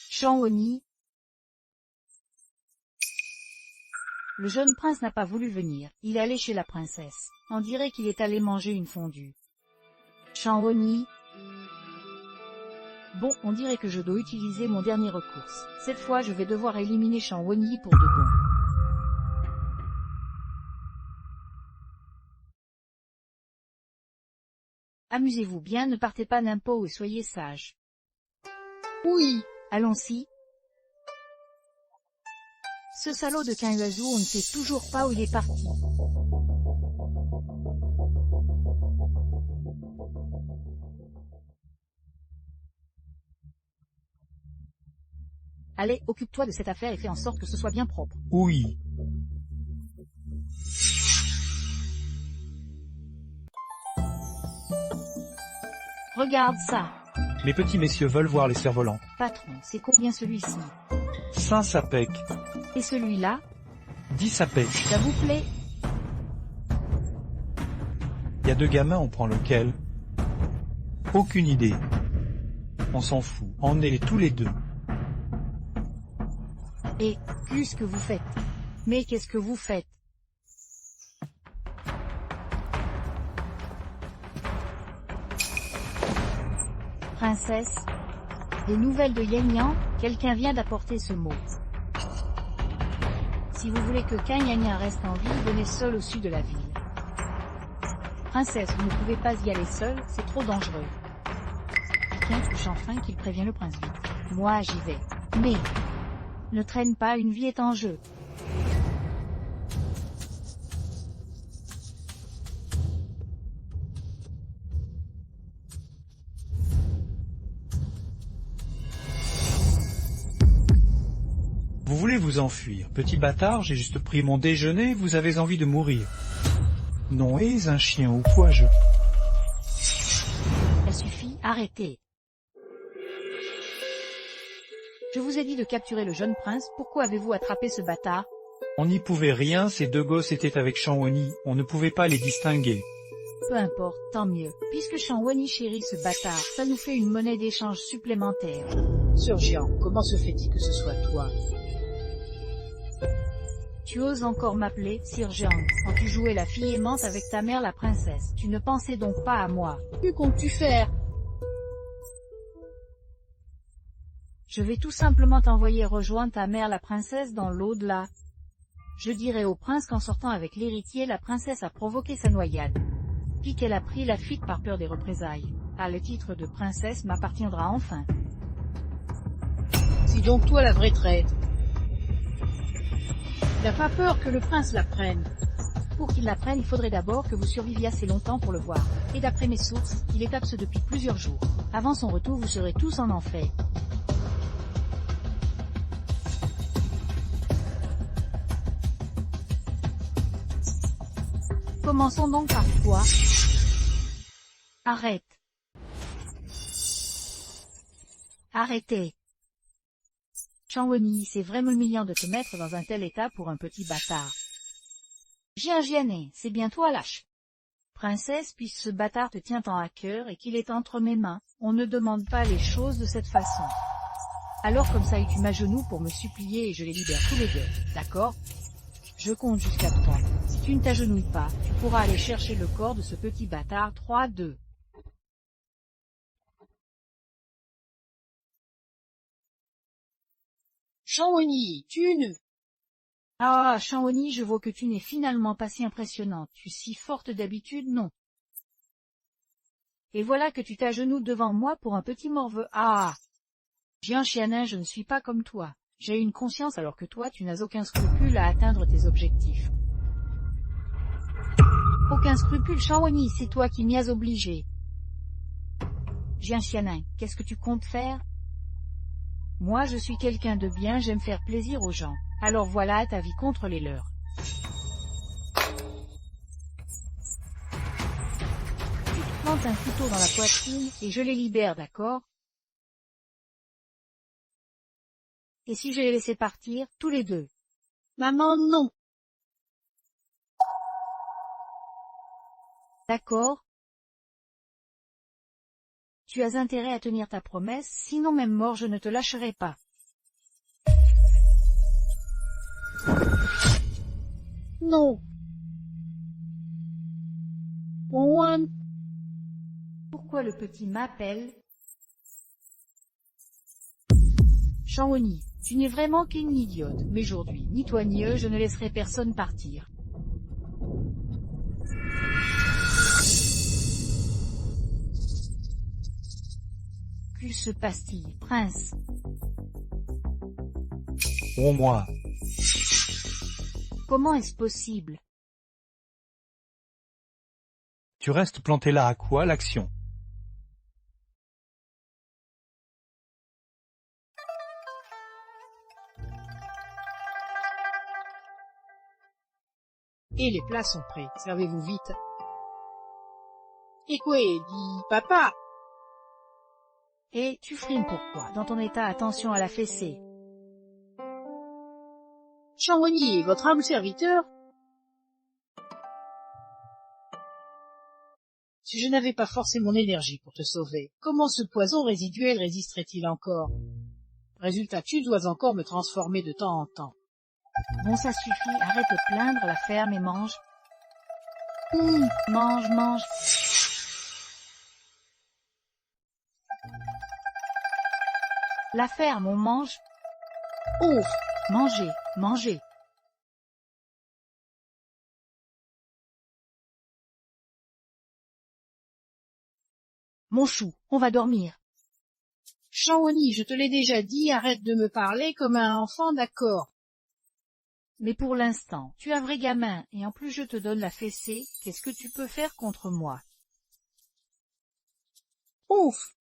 Chanweni. Le jeune prince n'a pas voulu venir, il est allé chez la princesse. On dirait qu'il est allé manger une fondue. Chanweni. Bon, on dirait que je dois utiliser mon dernier recours. Cette fois, je vais devoir éliminer Chanweni pour de bon. Amusez-vous bien, ne partez pas n'importe où et soyez sages. Oui. Allons-y. Ce salaud de Kinyuazu, on ne sait toujours pas où il est parti. Allez, occupe-toi de cette affaire et fais en sorte que ce soit bien propre. Oui. Regarde ça. Mes petits messieurs veulent voir les cerfs-volants. Patron, c'est combien celui-ci? 5 sapèques. Et celui-là? 10 sapèques. Ça vous plaît? Il y a 2 gamins, on prend lequel? Aucune idée. On s'en fout. Emmenez-les tous les 2. Et, qu'est-ce que vous faites? Mais qu'est-ce que vous faites? Princesse? Des nouvelles de Yen Yang? Quelqu'un vient d'apporter ce mot. Si vous voulez que Kinyuazu reste en vie, venez seul au sud de la ville. Princesse, vous ne pouvez pas y aller seul, c'est trop dangereux. Tiens, touche enfin qu'il prévient le prince vite. Moi j'y vais. Mais... ne traîne pas, une vie est en jeu. Vous voulez vous enfuir, petit bâtard, j'ai juste pris mon déjeuner, vous avez envie de mourir. Non, et un chien au poids-jeu. Ça suffit, arrêtez. Je vous ai dit de capturer le jeune prince, pourquoi avez-vous attrapé ce bâtard? On n'y pouvait rien, ces 2 gosses étaient avec Chanweni, on ne pouvait pas les distinguer. Peu importe, tant mieux. Puisque Chanweni chérit ce bâtard, ça nous fait une monnaie d'échange supplémentaire. Sir Jian, comment se fait-il que ce soit toi? Tu oses encore m'appeler, Sir Jian, quand tu jouais la fille aimante avec ta mère la princesse. Tu ne pensais donc pas à moi. Que comptes-tu faire? Je vais tout simplement t'envoyer rejoindre ta mère la princesse dans l'au-delà. Je dirai au prince qu'en sortant avec l'héritier, la princesse a provoqué sa noyade, puis qu'elle a pris la fuite par peur des représailles. Ah, le titre de princesse m'appartiendra enfin. C'est donc toi la vraie traître. Il n'a pas peur que le prince la prenne. Pour qu'il la prenne, il faudrait d'abord que vous surviviez assez longtemps pour le voir. Et d'après mes sources, il est absent depuis plusieurs jours. Avant son retour, vous serez tous en enfer. Commençons donc par quoi? Arrête. Arrêtez. Changwoni, c'est vraiment humiliant de te mettre dans un tel état pour un petit bâtard. Jianjiané, c'est bien toi lâche. Princesse, puisque ce bâtard te tient tant à cœur et qu'il est entre mes mains, on ne demande pas les choses de cette façon. Alors comme ça, tu m'agenouilles pour me supplier et je les libère tous les deux, d'accord? Je compte jusqu'à 3. Si tu ne t'agenouilles pas, tu pourras aller chercher le corps de ce petit bâtard. 3, 2. Changwoni, tue-le. Ah, Changwoni, je vois que tu n'es finalement pas si impressionnante. Tu es si forte d'habitude, non? Et voilà que tu t'agenouilles devant moi pour un petit morveux. Ah! Jianxianin, je ne suis pas comme toi. J'ai une conscience alors que toi, tu n'as aucun scrupule à atteindre tes objectifs. Aucun scrupule, Changwoni, c'est toi qui m'y as obligé. Jianxianin, qu'est-ce que tu comptes faire? Moi, je suis quelqu'un de bien, j'aime faire plaisir aux gens. Alors voilà ta vie contre les leurs. Tu te plantes un couteau dans la poitrine et je les libère, d'accord? Et si je les laissais partir, tous les deux? Maman, non. D'accord? Tu as intérêt à tenir ta promesse, sinon même mort je ne te lâcherai pas. Non. Wanwan. Pourquoi le petit m'appelle? Changwoni, tu n'es vraiment qu'une idiote, mais aujourd'hui, ni toi ni eux, je ne laisserai personne partir. Que se passe-t-il, prince? Oh moi. Comment est-ce possible? Tu restes planté là à quoi, l'action? Et les plats sont prêts. Servez-vous vite. Et quoi, dit papa? Et tu frimes pourquoi? Dans ton état, attention à la fessée. Changwoni est votre humble serviteur? Si je n'avais pas forcé mon énergie pour te sauver, comment ce poison résiduel résisterait-il encore? Résultat, tu dois encore me transformer de temps en temps. Bon, ça suffit, arrête de plaindre, la ferme et mange. Mange, mange. La ferme, on mange. Ouf! Mangez, mangez. Mon chou, on va dormir. Changwoni, je te l'ai déjà dit, arrête de me parler comme un enfant, d'accord? Mais pour l'instant, tu es un vrai gamin, et en plus je te donne la fessée, qu'est-ce que tu peux faire contre moi? Ouf!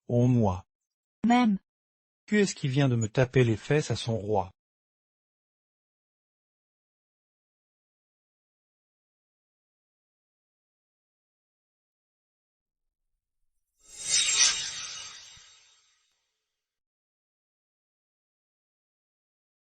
Oh moi. Même. Qui est-ce qui vient de me taper les fesses à son roi?